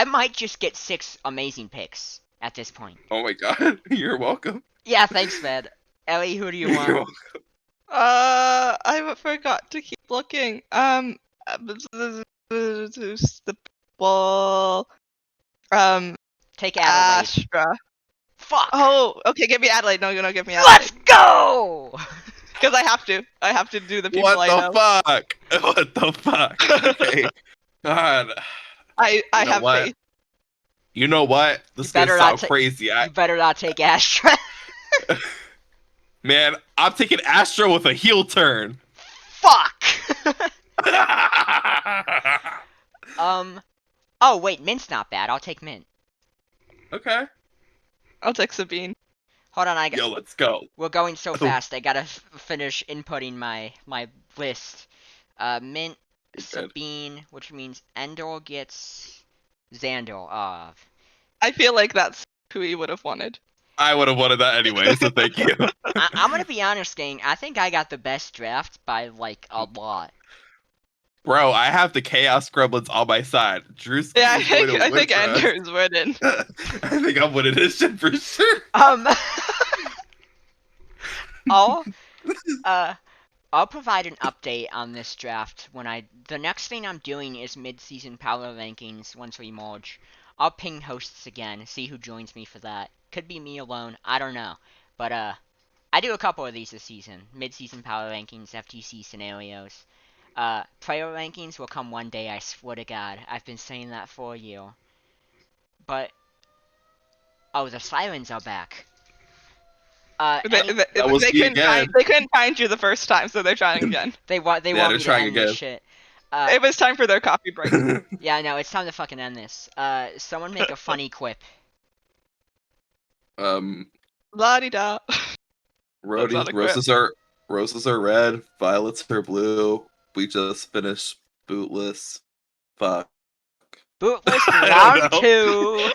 might just get 6 amazing picks at this point. Oh my God. You're welcome. Yeah, thanks, man. Ellie, who do you You're want? welcome. I forgot to keep looking. The ball. Take Adelaide. Astra. Fuck. Oh, okay. Give me Adelaide. No, give me Let's Adelaide. go. Because I have to. I have to do the people What I the know. fuck? What the fuck? Okay. God. I You know have what? faith. You know what? This is better gonna not sound ta- crazy. You better not take Astra. Man, I'm taking Astro with a heel turn. Fuck. Oh wait, Mint's not bad. I'll take Mint. Okay. I'll take Sabine. Hold on, Yo, let's go. we're going so Oh. fast. I gotta finish inputting my list. Mint, Good. Sabine, which means Endor gets Xandor. I feel like that's who he would have wanted. I would have wanted that anyway, so thank you. I'm gonna be honest, gang. I think I got the best draft by like a lot. Bro, I have the Chaos Gremlins on my side. Drewski Yeah, is going to I win think for us. Ender's winning. I think I'm winning this shit for sure. I'll provide an update on this draft when the next thing I'm doing is mid-season power rankings once we merge. I'll ping hosts again, see who joins me for that. Could be me alone, I don't know. But I do a couple of these this season. Mid-season power rankings, FTC scenarios. Player rankings will come one day, I swear to God. I've been saying that for a year. But oh, the sirens are back. They couldn't find you the first time, so they're trying again. They want me to end this shit. It was time for their coffee break. Yeah, I know, it's time to fucking end this. Someone make a funny quip. La-di-da. Roses are red, violets are blue. We just finished bootless. Fuck. Bootless round 2.